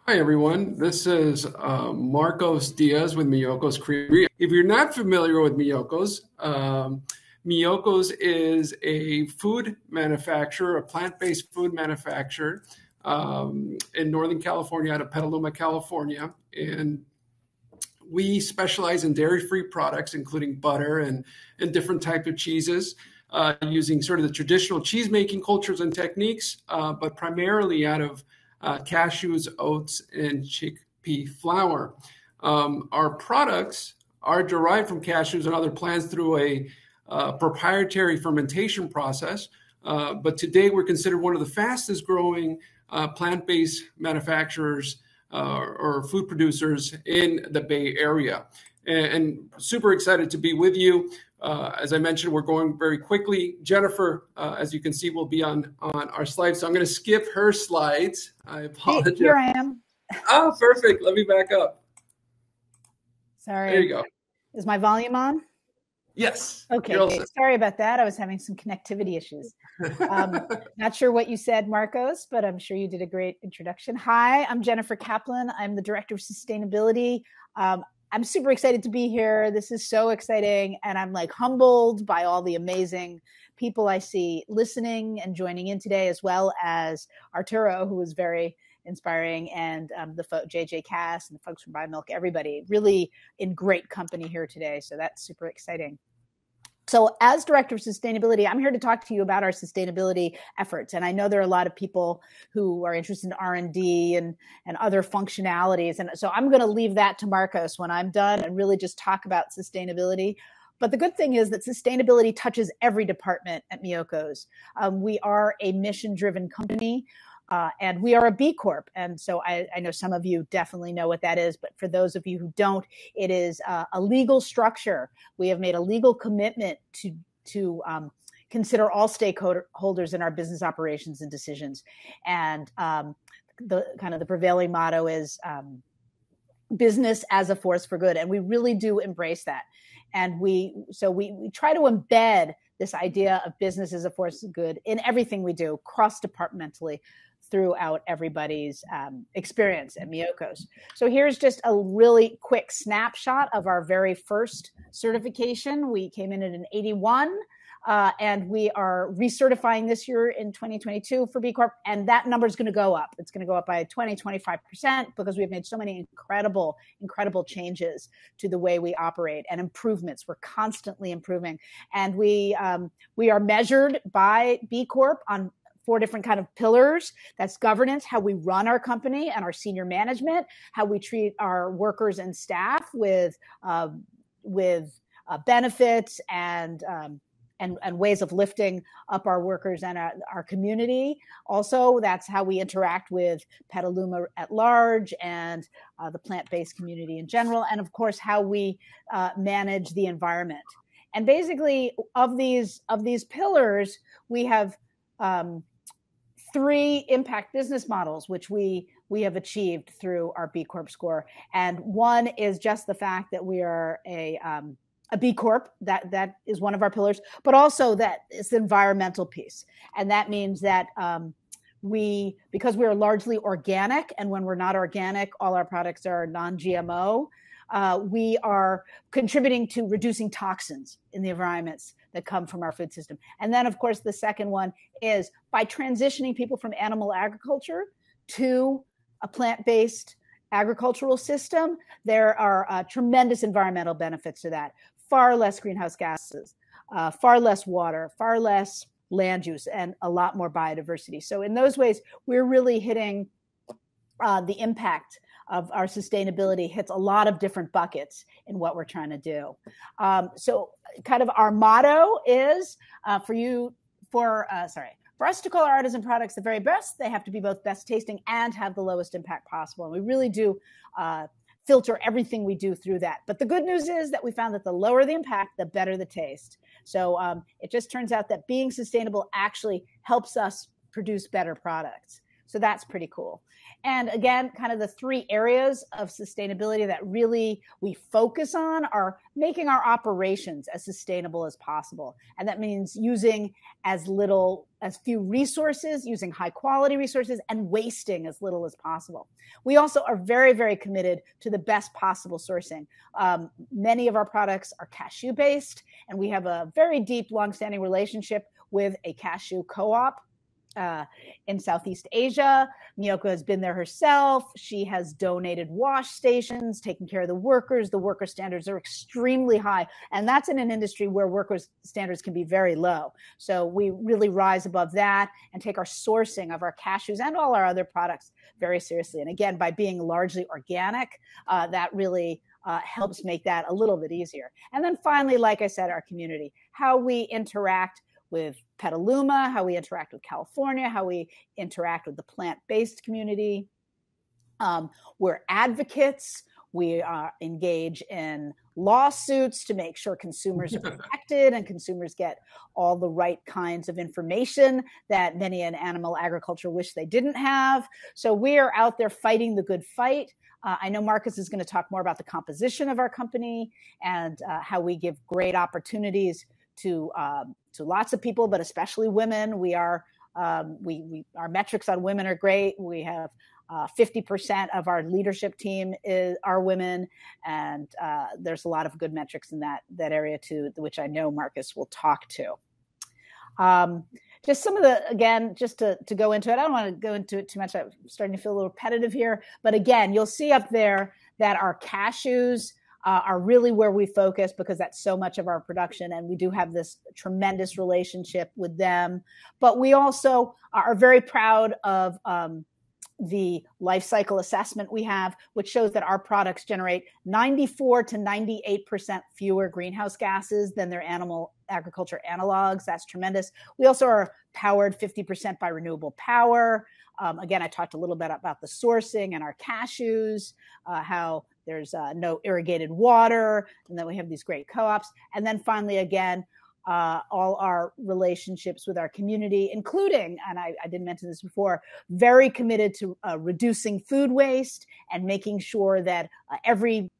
Speaker 5: Hi, everyone. This is Marcos Diaz with Miyokos Creamery. If you're not familiar with Miyokos, Miyokos is a food manufacturer, a plant-based food manufacturer in Northern California, out of Petaluma, California. And we specialize in dairy-free products, including butter and different types of cheeses, using sort of the traditional cheese-making cultures and techniques, but primarily out of cashews, oats, and chickpea flour. Our products are derived from cashews and other plants through a proprietary fermentation process. But today we're considered one of the fastest growing plant-based manufacturers or food producers in the Bay Area. And super excited to be with you. As I mentioned, we're going very quickly. Jennifer, as you can see, will be on our slides. So I'm going to skip her slides. I apologize.
Speaker 6: Here I am.
Speaker 5: Oh, perfect. Let me back up.
Speaker 6: Sorry.
Speaker 5: There you go.
Speaker 6: Is my volume on?
Speaker 5: Yes.
Speaker 6: Okay. Sorry about that. I was having some connectivity issues. Not sure what you said, Marcos, but I'm sure you did a great introduction. Hi, I'm Jennifer Kaplan. I'm the Director of Sustainability. I'm super excited to be here. This is so exciting. And I'm like humbled by all the amazing people I see listening and joining in today, as well as Arturo, who was very inspiring, and the JJ Cass and the folks from BioMilk, everybody really in great company here today. So that's super exciting. So as Director of Sustainability, I'm here to talk to you about our sustainability efforts. And I know there are a lot of people who are interested in R&D and other functionalities. And so I'm going to leave that to Marcos when I'm done and really just talk about sustainability. But the good thing is that sustainability touches every department at Miyokos. We are a mission-driven company. And we are a B Corp. And so I know some of you definitely know what that is. But for those of you who don't, it is a legal structure. We have made a legal commitment to consider all stakeholders in our business operations and decisions. And the prevailing motto is business as a force for good. And we really do embrace that. And we try to embed this idea of business as a force of good in everything we do, cross-departmentally, throughout everybody's experience at Miyokos. So here's just a really quick snapshot of our very first certification. We came in at an 81, and we are recertifying this year in 2022 for B Corp, and that number is going to go up. It's going to go up by 25% because we've made so many incredible changes to the way we operate and improvements. We're constantly improving, and we are measured by B Corp on 4 different kind of pillars. That's governance, how we run our company and our senior management, how we treat our workers and staff with benefits and and ways of lifting up our workers and our community. Also, that's how we interact with Petaluma at large and the plant-based community in general, and of course, how we manage the environment. And basically, of these pillars, we have 3 impact business models, which we have achieved through our B Corp score. And one is just the fact that we are a B Corp, that is one of our pillars, but also that it's the environmental piece. And that means that because we are largely organic, and when we're not organic, all our products are non-GMO, we are contributing to reducing toxins in the environments that come from our food system. And then, of course, the second one is by transitioning people from animal agriculture to a plant-based agricultural system, there are tremendous environmental benefits to that. Far less greenhouse gases, far less water, far less land use, and a lot more biodiversity. So in those ways, we're really hitting the impact of our sustainability hits a lot of different buckets in what we're trying to do. So kind of our motto is for us to call our artisan products the very best, they have to be both best tasting and have the lowest impact possible. And we really do filter everything we do through that. But the good news is that we found that the lower the impact, the better the taste. So it just turns out that being sustainable actually helps us produce better products. So that's pretty cool. And again, kind of the 3 areas of sustainability that really we focus on are making our operations as sustainable as possible. And that means using as few resources, using high quality resources, and wasting as little as possible. We also are very, very committed to the best possible sourcing. Many of our products are cashew based, and we have a very deep, longstanding relationship with a cashew co-op in Southeast Asia. Miyoko has been there herself. She has donated wash stations, taking care of the workers. The worker standards are extremely high. And that's in an industry where workers' standards can be very low. So we really rise above that and take our sourcing of our cashews and all our other products very seriously. And again, by being largely organic, that really helps make that a little bit easier. And then finally, like I said, our community, how we interact with Petaluma, how we interact with California, how we interact with the plant-based community. We're advocates. We engage in lawsuits to make sure consumers are protected and consumers get all the right kinds of information that many in animal agriculture wish they didn't have. So we are out there fighting the good fight. I know Marcus is going to talk more about the composition of our company and how we give great opportunities to lots of people, but especially women. Our metrics on women are great. We have 50% of our leadership team are women, and there's a lot of good metrics in that area too, which I know Marcus will talk to. Just some of just to go into it, I don't want to go into it too much. I'm starting to feel a little repetitive here, but again, you'll see up there that our cashews are really where we focus because that's so much of our production, and we do have this tremendous relationship with them. But we also are very proud of the life cycle assessment we have, which shows that our products generate 94 to 98% fewer greenhouse gases than their animal agriculture analogs. That's tremendous. We also are powered 50% by renewable power. Again, I talked a little bit about the sourcing and our cashews, how there's no irrigated water, and then we have these great co-ops. And then finally, again, all our relationships with our community, including, and I didn't mention this before, very committed to reducing food waste and making sure that every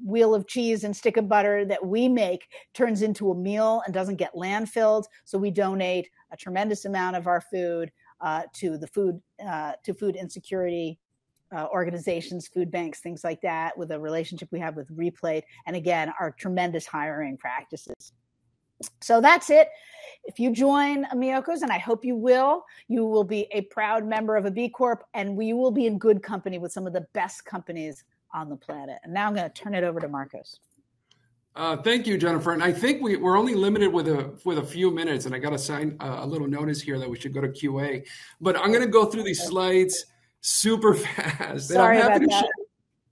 Speaker 6: wheel of cheese and stick of butter that we make turns into a meal and doesn't get landfilled. So we donate a tremendous amount of our food to food insecurity organizations, food banks, things like that, with a relationship we have with Replate, and again, our tremendous hiring practices. So that's it. If you join Miyokos, and I hope you will be a proud member of a B Corp, and we will be in good company with some of the best companies on the planet. And now I'm going to turn it over to Marcos.
Speaker 5: Thank you, Jennifer. And I think we're only limited with a few minutes, and I got to sign a little notice here that we should go to QA. But I'm going to go through these slides super fast.
Speaker 6: Sorry about that.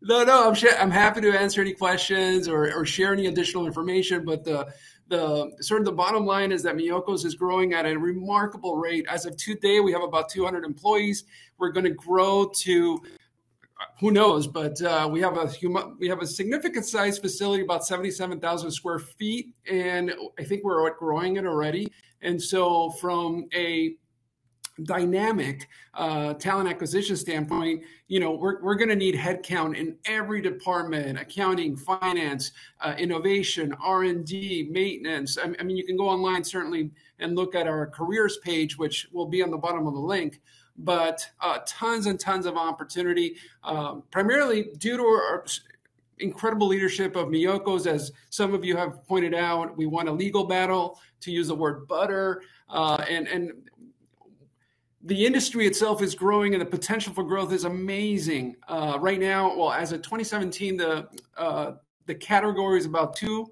Speaker 5: No, I'm happy to answer any questions or share any additional information. But the bottom line is that Miyokos is growing at a remarkable rate. As of today, we have about 200 employees. We're going to grow to who knows, but we have a significant size facility, about 77,000 square feet, and I think we're growing it already. And so from a dynamic talent acquisition standpoint, we're going to need headcount in every department: accounting, finance, innovation, R&D, maintenance. I mean, you can go online certainly and look at our careers page, which will be on the bottom of the link. But tons and tons of opportunity, primarily due to our incredible leadership of Miyokos. As some of you have pointed out, we won a legal battle to use the word butter, and the industry itself is growing, and the potential for growth is amazing. Right now, well, as of 2017, the category is about $2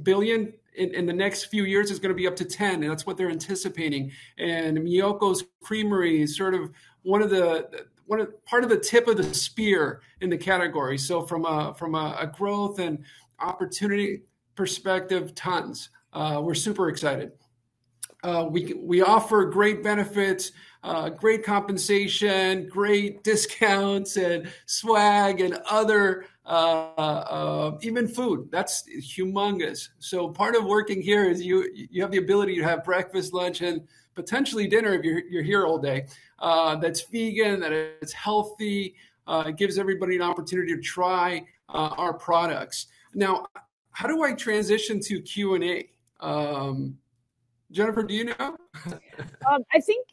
Speaker 5: billion. In the next few years, is going to be up to 10, and that's what they're anticipating. And Miyokos Creamery is sort of part of the tip of the spear in the category. So from a growth and opportunity perspective, tons. We're super excited. We offer great benefits, great compensation, great discounts, and swag, and other even food. That's humongous. So part of working here is you have the ability to have breakfast, lunch, and potentially dinner if you're here all day. That's vegan, that it's healthy. It gives everybody an opportunity to try our products. Now, how do I transition to Q&A? Jennifer, do you know?
Speaker 6: I think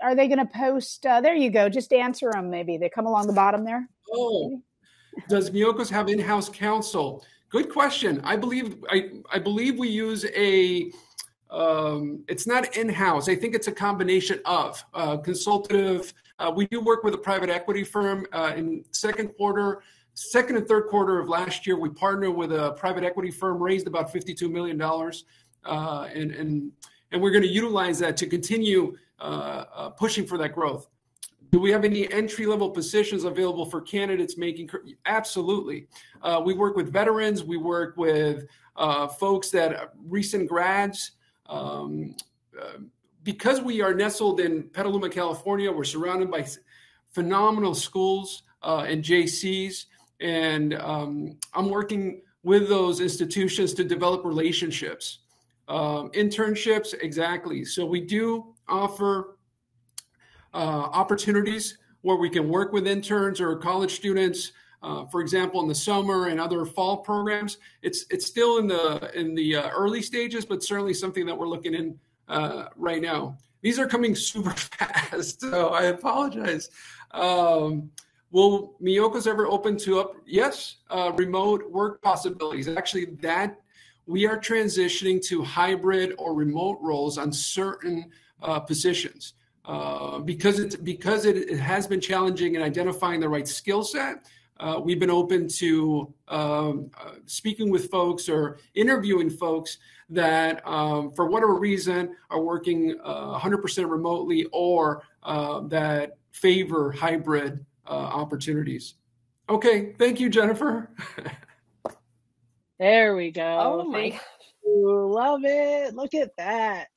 Speaker 6: are they going to post? There you go. Just answer them. Maybe they come along the bottom there.
Speaker 5: Oh, does Miyokos have in-house counsel? Good question. I believe we use a. It's not in-house. I think it's a combination of consultative. We do work with a private equity firm. In second and third quarter of last year, we partnered with a private equity firm, raised about $52 million. And we're going to utilize that to continue pushing for that growth. Do we have any entry-level positions available for candidates making? Absolutely. We work with veterans. We work with folks that recent grads. Because we are nestled in Petaluma, California, we're surrounded by phenomenal schools and JCs. And I'm working with those institutions to develop relationships. Internships, exactly. So we do offer opportunities where we can work with interns or college students. For example, in the summer and other fall programs, it's still in the early stages, but certainly something that we're looking in right now. These are coming super fast, so I apologize. Will Miyokos ever open to remote work possibilities? Actually, that we are transitioning to hybrid or remote roles on certain positions. Because it has been challenging in identifying the right skill set, we've been open to speaking with folks or interviewing folks that, for whatever reason, are working 100% remotely or that favor hybrid opportunities. Okay, thank you, Jennifer.
Speaker 7: There we go.
Speaker 8: Oh my gosh.
Speaker 7: Love it. Look at that.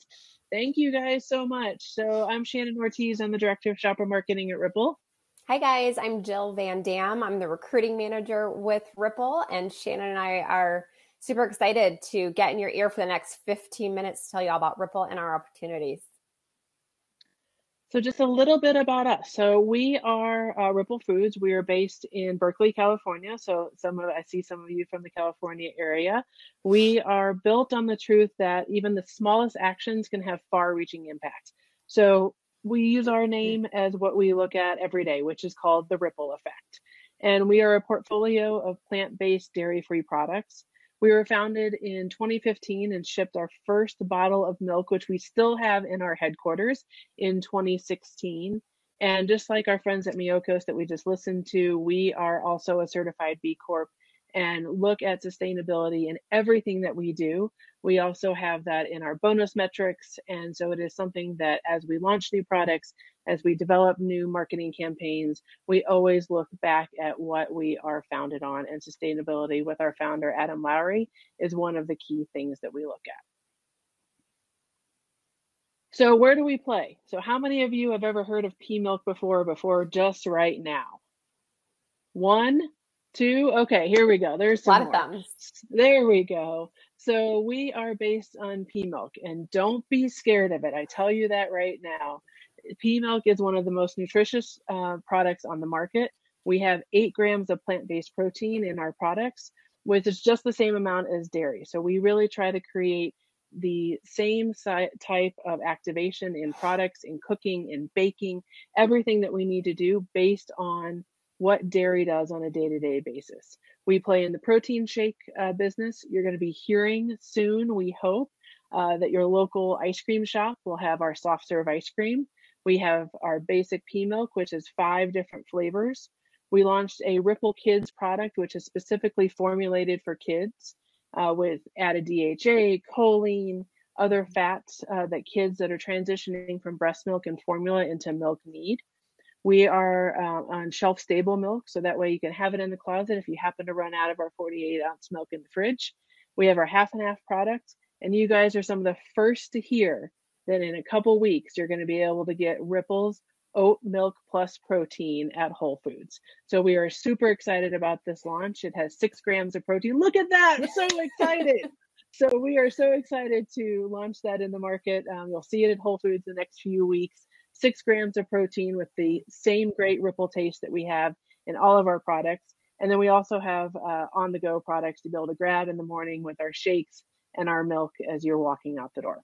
Speaker 7: Thank you guys so much. So I'm Shannon Ortiz. I'm the Director of Shopper Marketing at Ripple.
Speaker 8: Hi guys, I'm Jill Van Dam. I'm the recruiting manager with Ripple, and Shannon and I are super excited to get in your ear for the next 15 minutes to tell you all about Ripple and our opportunities.
Speaker 7: So just a little bit about us. So we are Ripple Foods. We are based in Berkeley, California. So I see some of you from the California area. We are built on the truth that even the smallest actions can have far-reaching impact. So we use our name as what we look at every day, which is called the Ripple Effect. And we are a portfolio of plant-based, dairy-free products. We were founded in 2015 and shipped our first bottle of milk, which we still have in our headquarters, in 2016. And just like our friends at Miyokos that we just listened to, we are also a certified B Corp and look at sustainability in everything that we do. We also have that in our bonus metrics. And so it is something that as we launch new products, as we develop new marketing campaigns, we always look back at what we are founded on, and sustainability with our founder, Adam Lowry, is one of the key things that we look at. So where do we play? So how many of you have ever heard of pea milk before just right now? 1, 2, okay, here we go. There's some
Speaker 8: A lot of thumbs.
Speaker 7: There we go. So we are based on pea milk, and don't be scared of it. I tell you that right now. Pea milk is one of the most nutritious products on the market. We have 8 grams of plant-based protein in our products, which is just the same amount as dairy. So we really try to create the same type of activation in products, in cooking, in baking, everything that we need to do based on what dairy does on a day-to-day basis. We play in the protein shake business. You're going to be hearing soon, we hope, that your local ice cream shop will have our soft serve ice cream. We have our basic pea milk, which is 5 different flavors. We launched a Ripple Kids product, which is specifically formulated for kids with added DHA, choline, other fats that kids that are transitioning from breast milk and formula into milk need. We are on shelf stable milk, so that way you can have it in the closet if you happen to run out of our 48-ounce milk in the fridge. We have our half and half product, and you guys are some of the first to hear that in a couple weeks you're going to be able to get Ripple's oat milk plus protein at Whole Foods. So we are super excited about this launch. It has 6 grams of protein. Look at that! I'm so excited. So we are so excited to launch that in the market. You'll see it at Whole Foods the next few weeks. 6 grams of protein with the same great Ripple taste that we have in all of our products. And then we also have on-the-go products to be able to grab in the morning with our shakes and our milk as you're walking out the door.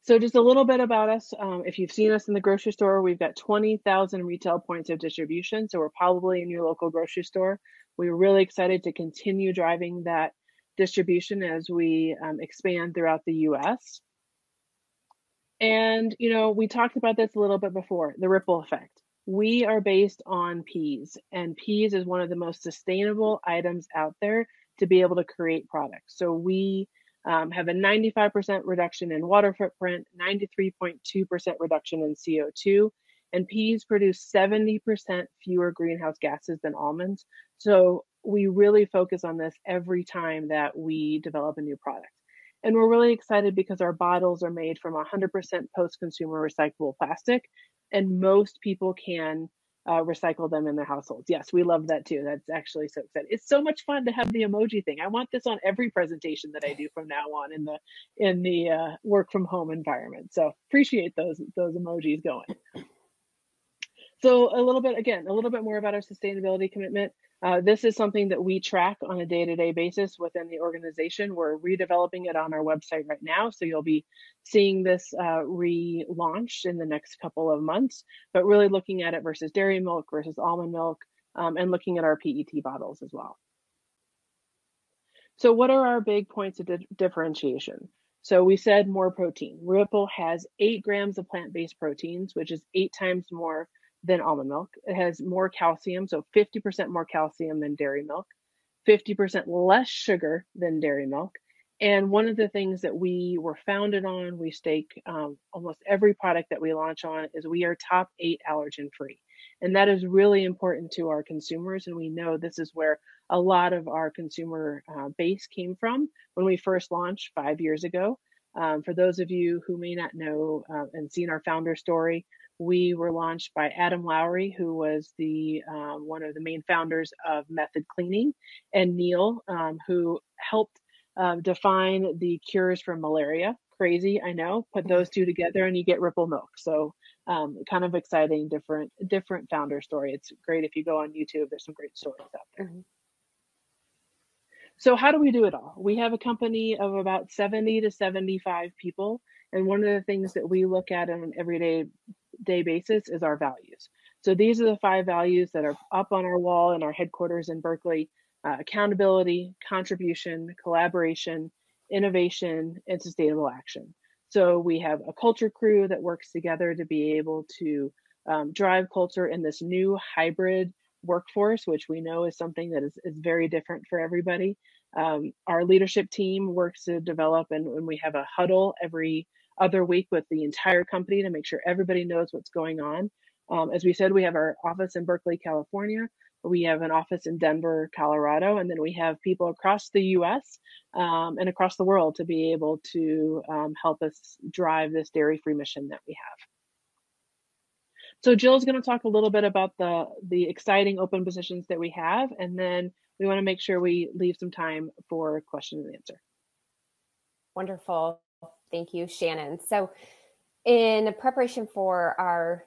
Speaker 7: So just a little bit about us. If you've seen us in the grocery store, we've got 20,000 retail points of distribution. So we're probably in your local grocery store. We're really excited to continue driving that distribution as we expand throughout the US. And, you know, we talked about this a little bit before, the ripple effect. We are based on peas, and peas is one of the most sustainable items out there to be able to create products. So we have a 95% reduction in water footprint, 93.2% reduction in CO2, and peas produce 70% fewer greenhouse gases than almonds. So we really focus on this every time that we develop a new product. And we're really excited because our bottles are made from 100% post-consumer recyclable plastic, and most people can recycle them in their households. Yes, we love that too. That's actually so exciting. It's so much fun to have the emoji thing. I want this on every presentation that I do from now on in the work from home environment. So appreciate those emojis going. So a little bit more about our sustainability commitment. This is something that we track on a day-to-day basis within the organization. We're redeveloping it on our website right now, so you'll be seeing this relaunched in the next couple of months, but really looking at it versus dairy milk versus almond milk, and looking at our PET bottles as well. So what are our big points of differentiation? So we said more protein. Ripple has 8 grams of plant-based proteins, which is 8 times more than almond milk. It has more calcium, so 50% more calcium than dairy milk, 50% less sugar than dairy milk. And one of the things that we were founded on, we stake almost every product that we launch on, is we are top 8 allergen free. And that is really important to our consumers. And we know this is where a lot of our consumer base came from when we first launched 5 years ago. For those of you who may not know and seen our founder story, we were launched by Adam Lowry, who was the one of the main founders of Method Cleaning, and Neil, who helped define the cures for malaria. Crazy, I know. Put those two together and you get Ripple Milk. So kind of exciting, different founder story. It's great if you go on YouTube. There's some great stories out there. Mm-hmm. So how do we do it all? We have a company of about 70 to 75 people. And one of the things that we look at on an everyday basis is our values. So these are the 5 values that are up on our wall in our headquarters in Berkeley: accountability, contribution, collaboration, innovation, and sustainable action. So we have a culture crew that works together to be able to drive culture in this new hybrid workforce, which we know is something that is very different for everybody. Our leadership team works to develop, and we have a huddle every other week with the entire company to make sure everybody knows what's going on. As we said, we have our office in Berkeley, California. We have an office in Denver, Colorado, and then we have people across the US and across the world to be able to help us drive this dairy-free mission that we have. So Jill's going to talk a little bit about the exciting open positions that we have, and then we want to make sure we leave some time for question and answer.
Speaker 8: Wonderful. Thank you, Shannon. So in preparation for our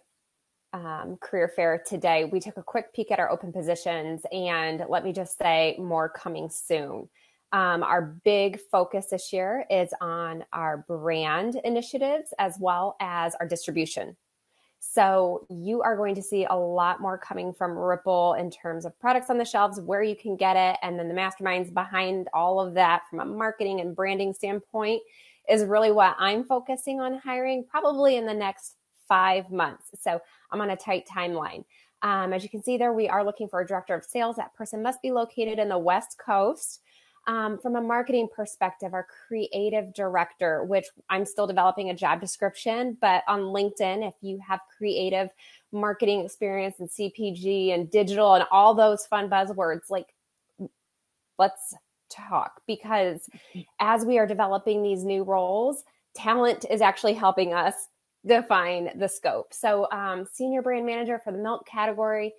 Speaker 8: career fair today, we took a quick peek at our open positions, and let me just say, more coming soon. Our big focus this year is on our brand initiatives as well as our distribution. So you are going to see a lot more coming from Ripple in terms of products on the shelves, where you can get it, and then the masterminds behind all of that from a marketing and branding standpoint is really what I'm focusing on hiring probably in the next 5 months. So I'm on a tight timeline. As you can see there, we are looking for a director of sales. That person must be located in the West Coast. From a marketing perspective, our creative director, which I'm still developing a job description, but on LinkedIn, if you have creative marketing experience and CPG and digital and all those fun buzzwords, like, let's talk, because as we are developing these new roles, talent is actually helping us define the scope. So senior brand manager for the milk category,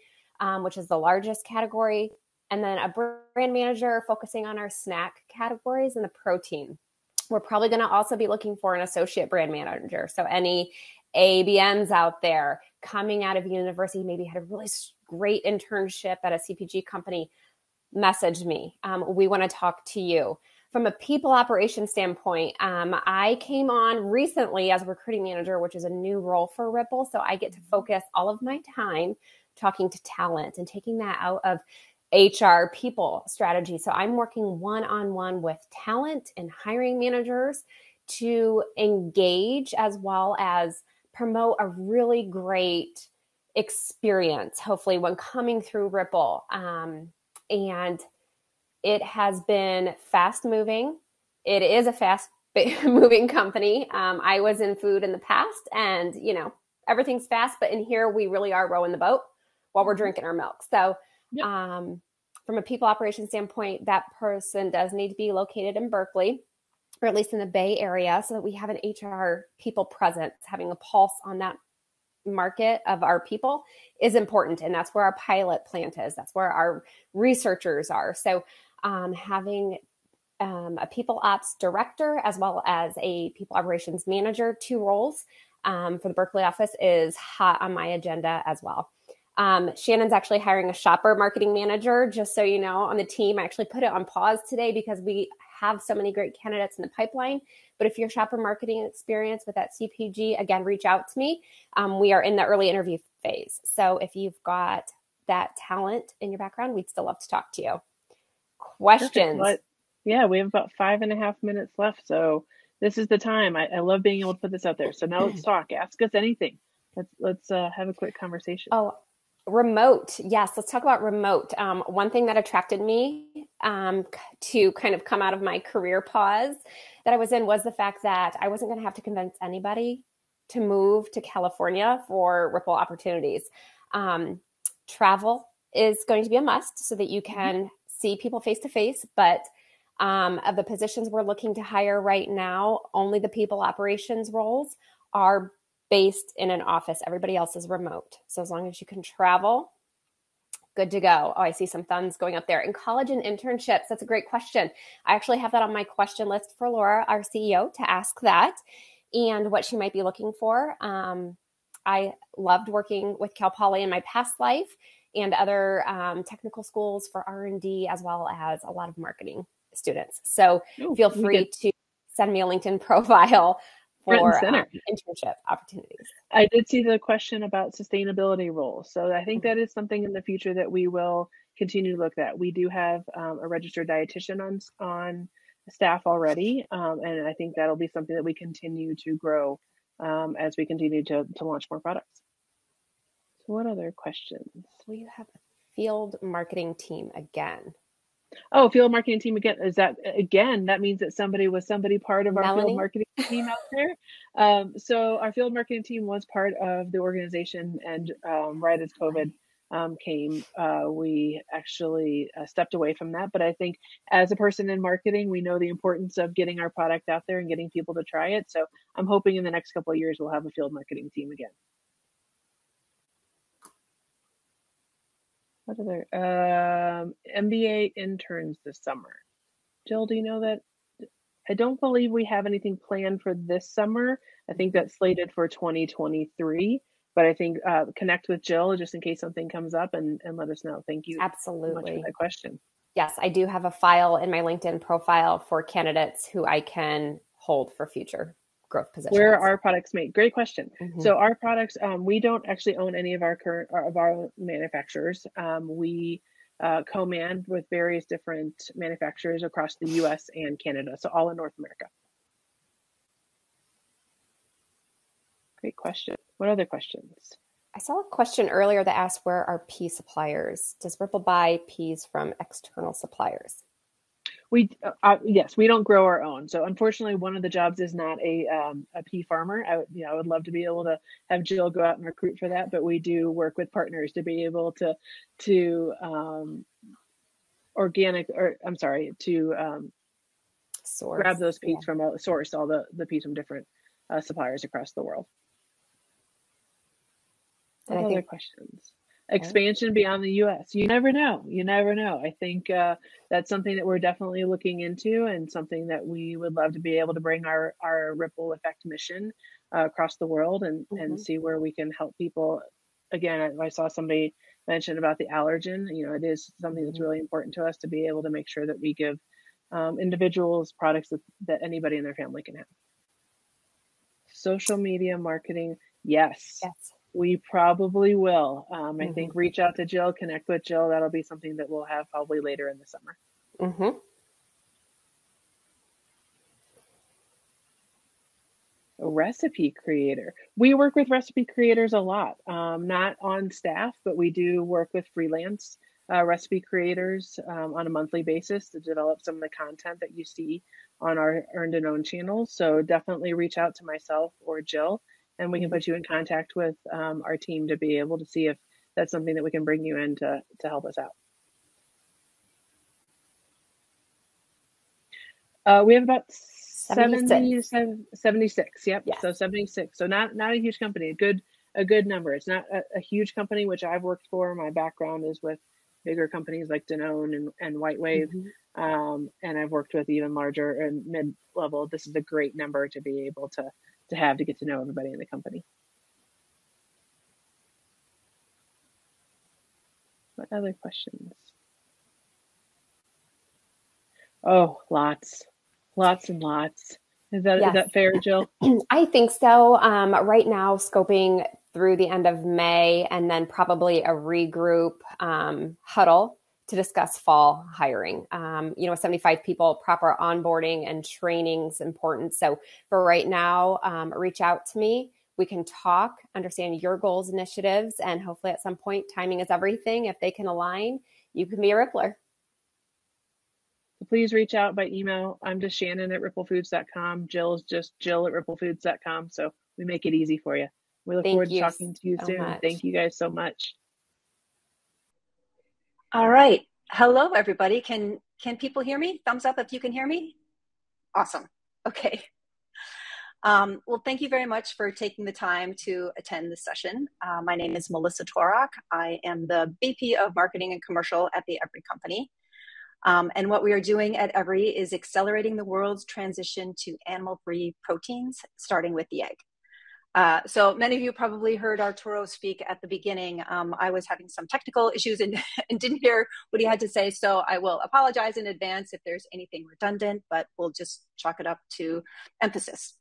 Speaker 8: which is the largest category, and then a brand manager focusing on our snack categories and the protein. We're probably going to also be looking for an associate brand manager. So any ABMs out there coming out of university, maybe had a really great internship at a CPG company, message me. We want to talk to you. From a people operations standpoint, I came on recently as a recruiting manager, which is a new role for Ripple. So I get to focus all of my time talking to talent and taking that out of HR people strategy. So I'm working one-on-one with talent and hiring managers to engage as well as promote a really great experience, hopefully when coming through Ripple. And it has been fast moving. It is a fast moving company. I was in food in the past, and everything's fast, but in here we really are rowing the boat while we're drinking our milk. So yep. From a people operations standpoint, that person does need to be located in Berkeley, or at least in the Bay Area, so that we have an HR people presence. Having a pulse on that market of our people is important, and that's where our pilot plant is. That's where our researchers are. So having a people ops director as well as a people operations manager, 2 roles for the Berkeley office, is hot on my agenda as well. Shannon's actually hiring a shopper marketing manager, just so you know, on the team. I actually put it on pause today because we have so many great candidates in the pipeline. But if you're shopper marketing experience with that CPG, again, reach out to me. We are in the early interview phase. So if you've got that talent in your background, we'd still love to talk to you. Questions?
Speaker 7: Yeah, we have about 5.5 minutes left. So this is the time. I love being able to put this out there. So now let's talk. Ask us anything. Let's have a quick conversation.
Speaker 8: Oh, remote. Yes, let's talk about remote. One thing that attracted me to kind of come out of my career pause that I was in was the fact that I wasn't going to have to convince anybody to move to California for Ripple opportunities. Travel is going to be a must so that you can see people face to face, but of the positions we're looking to hire right now, only the people operations roles are based in an office. Everybody else is remote. So as long as you can travel, good to go. Oh, I see some thumbs going up there. In college and internships, that's a great question. I actually have that on my question list for Laura, our CEO, to ask that and what she might be looking for. I loved working with Cal Poly in my past life and other technical schools for R&D, as well as a lot of marketing students. So feel free to send me a LinkedIn profile for internship opportunities.
Speaker 7: I did see the question about sustainability roles. So I think that is something in the future that we will continue to look at. We do have a registered dietitian on staff already. And I think that'll be something that we continue to grow as we continue to launch more products. So what other questions?
Speaker 8: Will you have a field marketing team again?
Speaker 7: Oh, field marketing team again. Is that again? That means that somebody part of our
Speaker 8: Melanie?
Speaker 7: field marketing team out there. So our field marketing team was part of the organization, and right as COVID came, we actually stepped away from that. But I think as a person in marketing, we know the importance of getting our product out there and getting people to try it. So I'm hoping in the next couple of years we'll have a field marketing team again. What other MBA interns this summer? Jill, do you know that? I don't believe we have anything planned for this summer. I think that's slated for 2023. But I think connect with Jill just in case something comes up and let us know. Thank you
Speaker 8: Absolutely.
Speaker 7: so much for that question.
Speaker 8: Yes, I do have a file in my LinkedIn profile for candidates who I can hold for future growth positions.
Speaker 7: Where are our products made? Great question. Mm-hmm. So our products, we don't actually own any of our manufacturers. We co-man with various different manufacturers across the US and Canada, so all in North America. Great question. What other questions?
Speaker 8: I saw a question earlier that asked, where are pea suppliers? Does Ripple buy peas from external suppliers?
Speaker 7: Yes, we don't grow our own. So unfortunately, one of the jobs is not a pea farmer. I would love to be able to have Jill go out and recruit for that, but we do work with partners to be able to grab those peas from source all the peas from different suppliers across the world. What other questions? Expansion beyond the U.S. You never know. I think that's something that we're definitely looking into, and something that we would love to be able to bring our ripple effect mission across the world and see where we can help people. Again, I saw somebody mention about the allergen. It is something that's really important to us to be able to make sure that we give individuals products that anybody in their family can have. Social media marketing, yes. We probably will. I think reach out to Jill, connect with Jill. That'll be something that we'll have probably later in the summer. A recipe creator. We work with recipe creators a lot. Not on staff, but we do work with freelance recipe creators on a monthly basis to develop some of the content that you see on our Earned and Owned channels. So definitely reach out to myself or Jill, and we can put you in contact with our team to be able to see if that's something that we can bring you in to help us out. We have about 76. Yep. Yes. So 76. So not a huge company. A good number. It's not a huge company, which I've worked for. My background is with bigger companies like Danone and White Wave, and I've worked with even larger and mid-level. This is a great number to be able to have to get to know everybody in the company. What other questions? Oh, lots and lots. Is that fair, Jill?
Speaker 8: I think so. Right now, scoping through the end of May, and then probably a regroup huddle to discuss fall hiring. 75 people, proper onboarding and training is important. So for right now, reach out to me. We can talk, understand your goals, initiatives, and hopefully at some point, timing is everything. If they can align, you can be a Rippler.
Speaker 7: Please reach out by email. I'm just Shannon at ripplefoods.com. Jill is just Jill at ripplefoods.com. So we make it easy for you. We look forward to talking to you soon. Much. Thank you guys so much.
Speaker 9: All right. Hello, everybody. Can people hear me? Thumbs up if you can hear me. Awesome. Okay. Well, thank you very much for taking the time to attend this session. My name is Melissa Torrock. I am the VP of Marketing and Commercial at the Every Company. And what we are doing at Every is accelerating the world's transition to animal-free proteins, starting with the egg. So many of you probably heard Arturo speak at the beginning. I was having some technical issues and didn't hear what he had to say, so I will apologize in advance if there's anything redundant, but we'll just chalk it up to emphasis.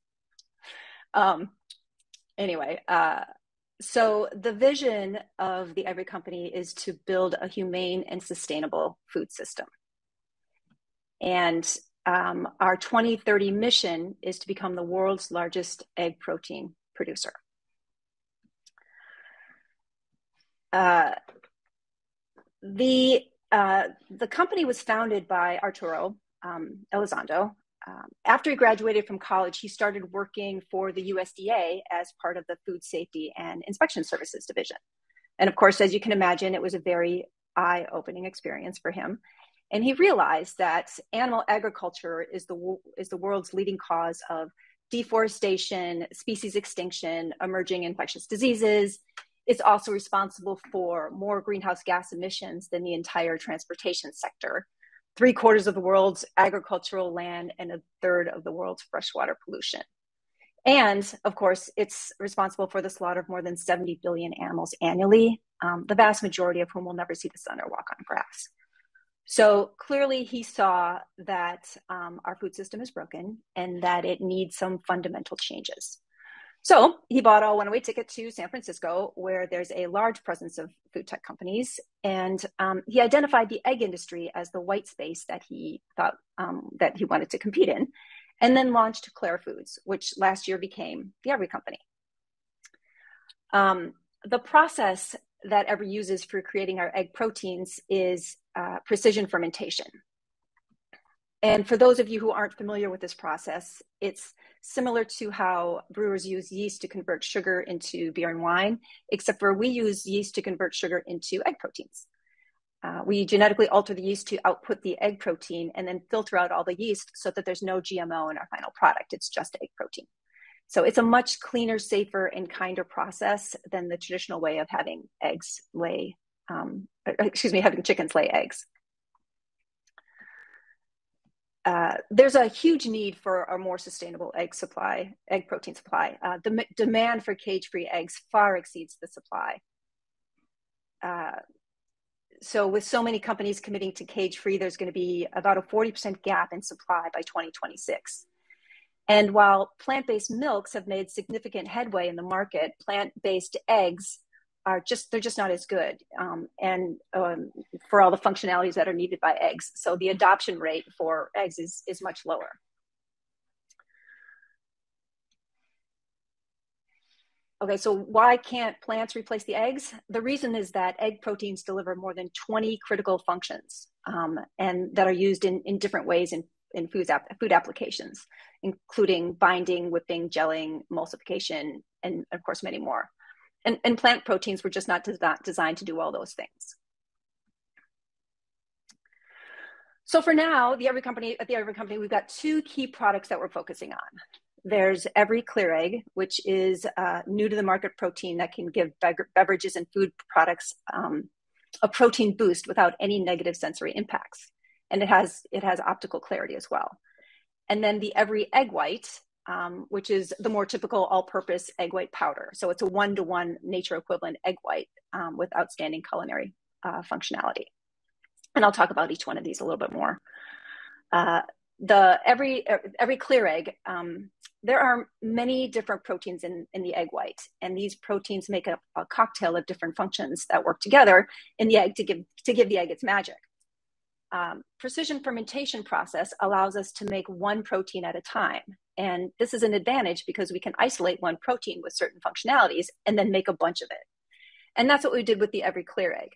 Speaker 9: So the vision of the Every Company is to build a humane and sustainable food system. And our 2030 mission is to become the world's largest egg protein producer. The the company was founded by Arturo Elizondo. After he graduated from college, he started working for the USDA as part of the Food Safety and Inspection Services Division. And of course, as you can imagine, it was a very eye-opening experience for him. And he realized that animal agriculture is the world's leading cause of deforestation, species extinction, emerging infectious diseases. It's also responsible for more greenhouse gas emissions than the entire transportation sector, 3/4 of the world's agricultural land, and 1/3 of the world's freshwater pollution. And of course, it's responsible for the slaughter of more than 70 billion animals annually, the vast majority of whom will never see the sun or walk on grass. So clearly he saw that our food system is broken and that it needs some fundamental changes. So he bought a one-way ticket to San Francisco, where there's a large presence of food tech companies. And he identified the egg industry as the white space that he thought that he wanted to compete in, and then launched Clara Foods, which last year became the Every Company. The process that Every uses for creating our egg proteins is precision fermentation. And for those of you who aren't familiar with this process, it's similar to how brewers use yeast to convert sugar into beer and wine, except for we use yeast to convert sugar into egg proteins. We genetically alter the yeast to output the egg protein and then filter out all the yeast so that there's no GMO in our final product. It's just egg protein. So it's a much cleaner, safer, and kinder process than the traditional way of having having chickens lay eggs. There's a huge need for a more sustainable egg protein supply. The demand for cage-free eggs far exceeds the supply. So with so many companies committing to cage-free, there's going to be about a 40% gap in supply by 2026. And while plant-based milks have made significant headway in the market, plant-based eggs they're just not as good, for all the functionalities that are needed by eggs. So the adoption rate for eggs is much lower. Okay, so why can't plants replace the eggs? The reason is that egg proteins deliver more than 20 critical functions, and that are used in different ways in food applications, including binding, whipping, gelling, emulsification, and of course, many more. And plant proteins were just not designed to do all those things. So for now, at the Every Company, we've got 2 key products that we're focusing on. There's Every Clear Egg, which is new to the market protein that can give beverages and food products a protein boost without any negative sensory impacts. And it has optical clarity as well. And then the Every Egg White, which is the more typical all-purpose egg white powder. So it's a 1-to-1 nature equivalent egg white with outstanding culinary functionality. And I'll talk about each one of these a little bit more. The Every Clear Egg, there are many different proteins in the egg white, and these proteins make up a cocktail of different functions that work together in the egg to give the egg its magic. Precision fermentation process allows us to make one protein at a time. And this is an advantage because we can isolate one protein with certain functionalities and then make a bunch of it. And that's what we did with the Every Clear Egg.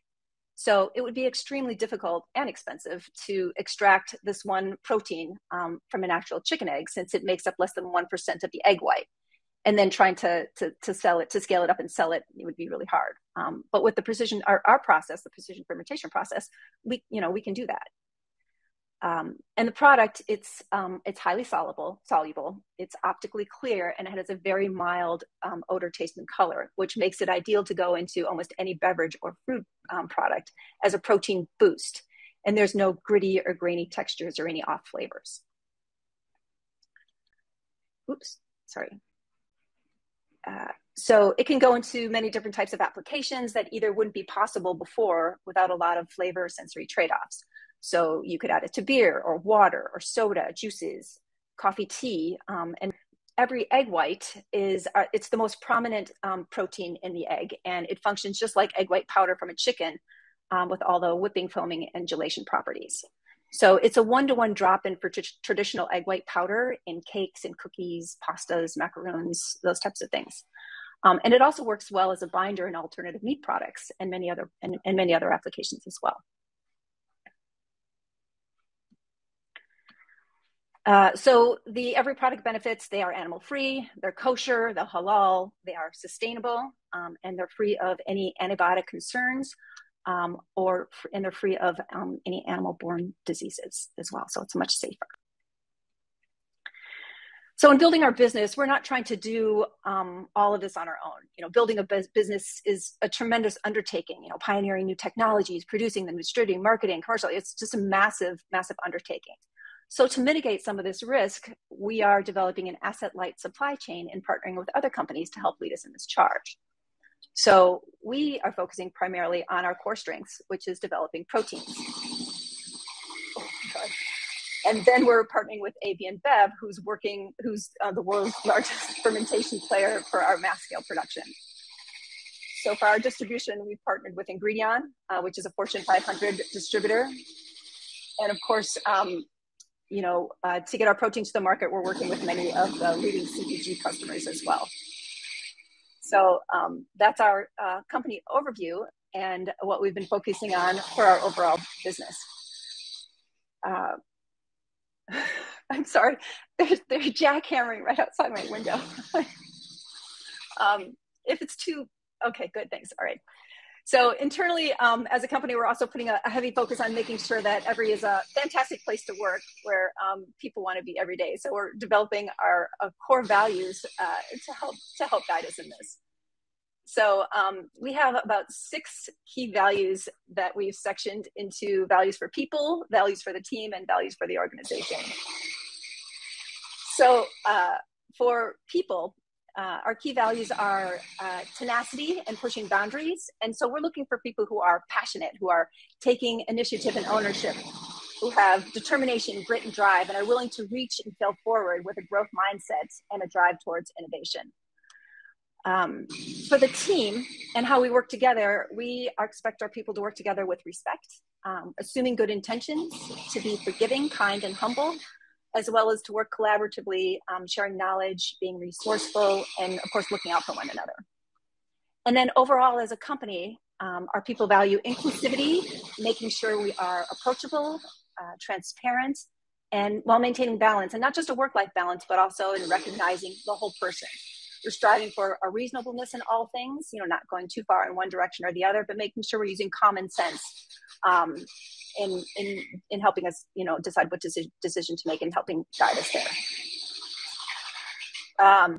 Speaker 9: So it would be extremely difficult and expensive to extract this one protein from an actual chicken egg, since it makes up less than 1% of the egg white. And then trying to sell it, to scale it up and sell it, it would be really hard. But with the precision, our process, the precision fermentation process, we can do that. And the product, it's highly soluble, it's optically clear, and it has a very mild odor, taste, and color, which makes it ideal to go into almost any beverage or food product as a protein boost. And there's no gritty or grainy textures or any off flavors. Oops, sorry. So it can go into many different types of applications that either wouldn't be possible before without a lot of flavor or sensory trade-offs. So you could add it to beer or water or soda, juices, coffee, tea, and Every Egg White it's the most prominent protein in the egg, and it functions just like egg white powder from a chicken with all the whipping, foaming, and gelation properties. So it's a 1-to-1 drop-in for traditional egg white powder in cakes and cookies, pastas, macaroons, those types of things. And it also works well as a binder in alternative meat products and many other applications as well. So every product benefits, they are animal free, they're kosher, they're halal, they are sustainable, and they're free of any antibiotic concerns, and they're free of any animal-borne diseases as well. So it's much safer. So in building our business, we're not trying to do all of this on our own. Building a business is a tremendous undertaking, pioneering new technologies, producing them, distributing, marketing, commercial. It's just a massive, massive undertaking. So to mitigate some of this risk, we are developing an asset-light supply chain and partnering with other companies to help lead us in this charge. So we are focusing primarily on our core strengths, which is developing proteins. And then we're partnering with AB InBev, who's the world's largest fermentation player for our mass scale production. So for our distribution, we've partnered with Ingredion, which is a Fortune 500 distributor. And of course, to get our protein to the market, we're working with many of the leading CPG customers as well. So that's our company overview and what we've been focusing on for our overall business. I'm sorry, they're jackhammering right outside my window. If it's too, okay, good, thanks, all right. So internally, as a company, we're also putting a heavy focus on making sure that Every is a fantastic place to work where people want to be every day. So we're developing our core values to help guide us in this. So we have about 6 key values that we've sectioned into values for people, values for the team, and values for the organization. So for people, our key values are tenacity and pushing boundaries. And so we're looking for people who are passionate, who are taking initiative and ownership, who have determination, grit, and drive, and are willing to reach and fail forward with a growth mindset and a drive towards innovation. For the team and how we work together, we expect our people to work together with respect, assuming good intentions, to be forgiving, kind, and humble, as well as to work collaboratively, sharing knowledge, being resourceful, and of course, looking out for one another. And then overall, as a company, our people value inclusivity, making sure we are approachable, transparent, and while maintaining balance, and not just a work-life balance, but also in recognizing the whole person. We're striving for a reasonableness in all things, not going too far in one direction or the other, but making sure we're using common sense in helping us, decide what decision to make and helping guide us there.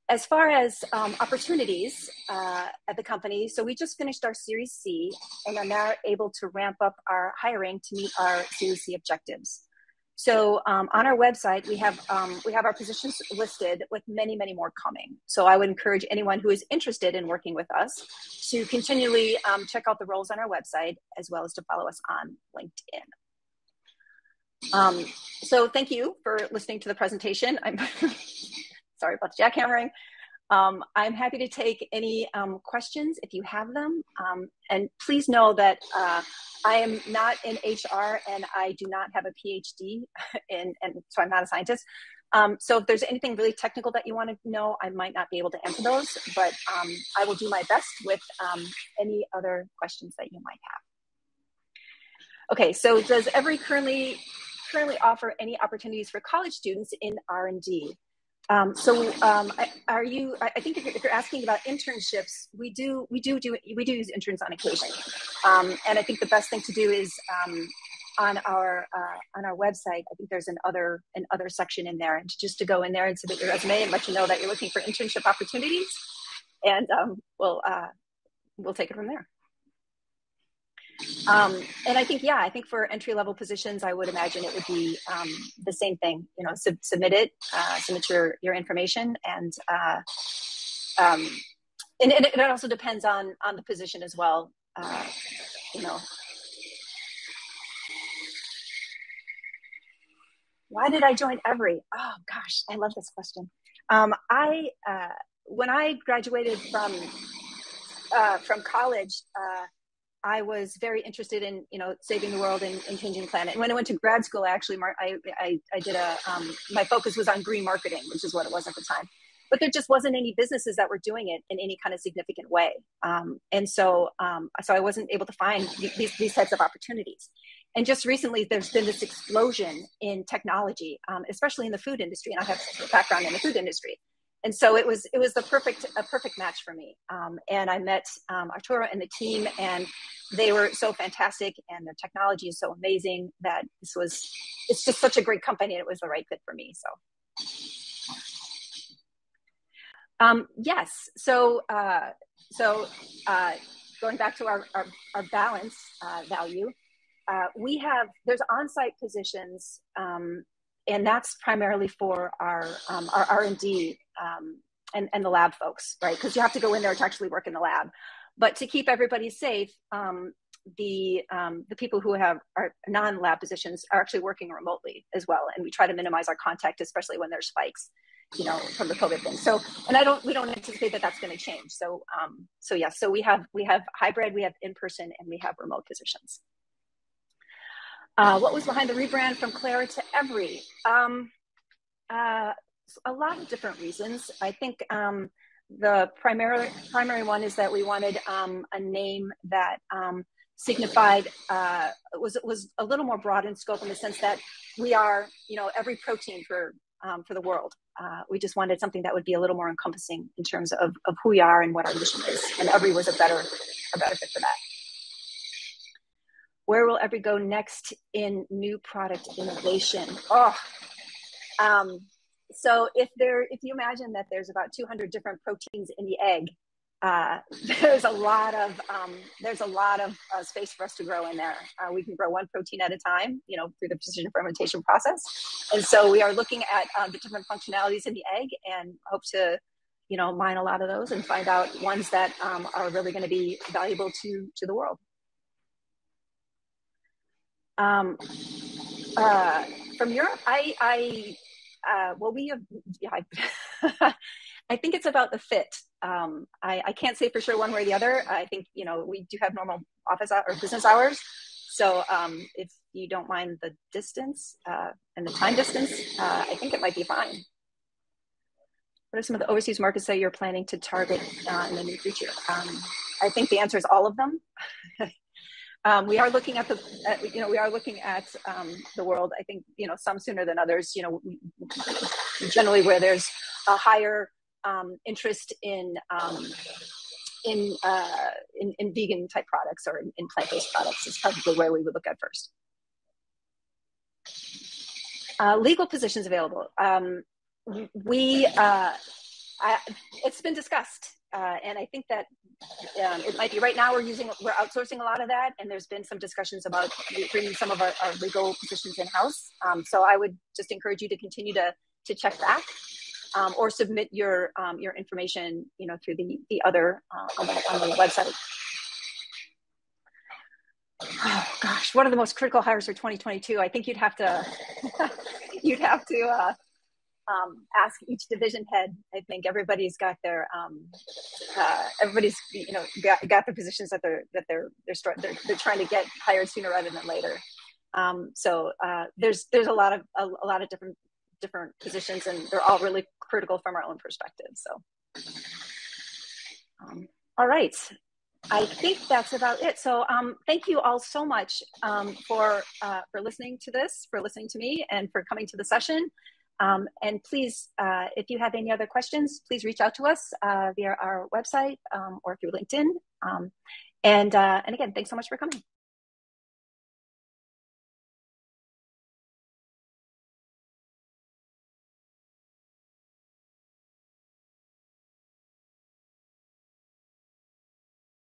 Speaker 9: As far as opportunities at the company, so we just finished our Series C and are now able to ramp up our hiring to meet our Series C objectives. So on our website, we have our positions listed with many, many more coming. So I would encourage anyone who is interested in working with us to continually check out the roles on our website, as well as to follow us on LinkedIn. So thank you for listening to the presentation. I'm sorry about the jackhammering. I'm happy to take any questions if you have them. And please know that I am not in HR and I do not have a PhD, and so I'm not a scientist. So if there's anything really technical that you want to know, I might not be able to answer those, but I will do my best with any other questions that you might have. Okay, so does Every currently offer any opportunities for college students in R&D? I think if you're asking about internships, we do use interns on occasion, and I think the best thing to do is on our website. I think there's an other section in there, and just to go in there and submit your resume and let you know that you're looking for internship opportunities, and we'll take it from there. And I think for entry-level positions, I would imagine it would be the same thing. Submit your information, and it also depends on the position as well. Why did I join Every? Oh gosh, I love this question. When I graduated from college. I was very interested in, saving the world and changing the planet. And when I went to grad school, actually, I did my focus was on green marketing, which is what it was at the time. But there just wasn't any businesses that were doing it in any kind of significant way. And so I wasn't able to find these types of opportunities. And just recently, there's been this explosion in technology, especially in the food industry. And I have a background in the food industry. And so it was a perfect match for me. And I met Arturo and the team, and they were so fantastic, and their technology is so amazing that it's just such a great company, and it was the right fit for me. So yes. So going back to our balance value, there's on-site positions, and that's primarily for our R&D and the lab folks, right? Because you have to go in there to actually work in the lab. But to keep everybody safe, the people who are non-lab positions are actually working remotely as well, and we try to minimize our contact, especially when there's spikes, from the COVID thing. So, and we don't anticipate that that's going to change. So we have hybrid, we have in-person, and we have remote positions. What was behind the rebrand from Clara to Every? A lot of different reasons. I think the primary one is that we wanted a name that signified was a little more broad in scope, in the sense that we are, every protein for the world. We just wanted something that would be a little more encompassing in terms of who we are and what our mission is. And Every was a better fit for that. Where will Every go next in new product innovation? So if you imagine that there's about 200 different proteins in the egg, there's a lot of space for us to grow in there. We can grow one protein at a time, through the precision fermentation process. And so we are looking at the different functionalities in the egg, and hope to, mine a lot of those and find out ones that are really going to be valuable to the world. From Europe, I think it's about the fit. I can't say for sure one way or the other. I think, we do have normal office or business hours. So if you don't mind the distance and the time distance, I think it might be fine. What are some of the overseas markets that you're planning to target in the near future? I think the answer is all of them. We are looking at the world. I think, some sooner than others. Generally where there's a higher interest in vegan type products or in plant-based products is probably where we would look at first. Legal positions available. It's been discussed, and I think that it might be right now we're outsourcing a lot of that, and there's been some discussions about bringing some of our legal positions in-house. So I would just encourage you to continue to check back, or submit your information, through the other on the website. Oh gosh, what are the most critical hires for 2022? I think you'd have to ask each division head. I think everybody's got their got the positions that they're trying to get hired sooner rather than later. So there's a lot of different positions, and they're all really critical from our own perspective. So all right, I think that's about it. So thank you all so much for listening to this, for listening to me, and for coming to the session. And please, if you have any other questions, please reach out to us via our website or through LinkedIn. And again, thanks so much for coming.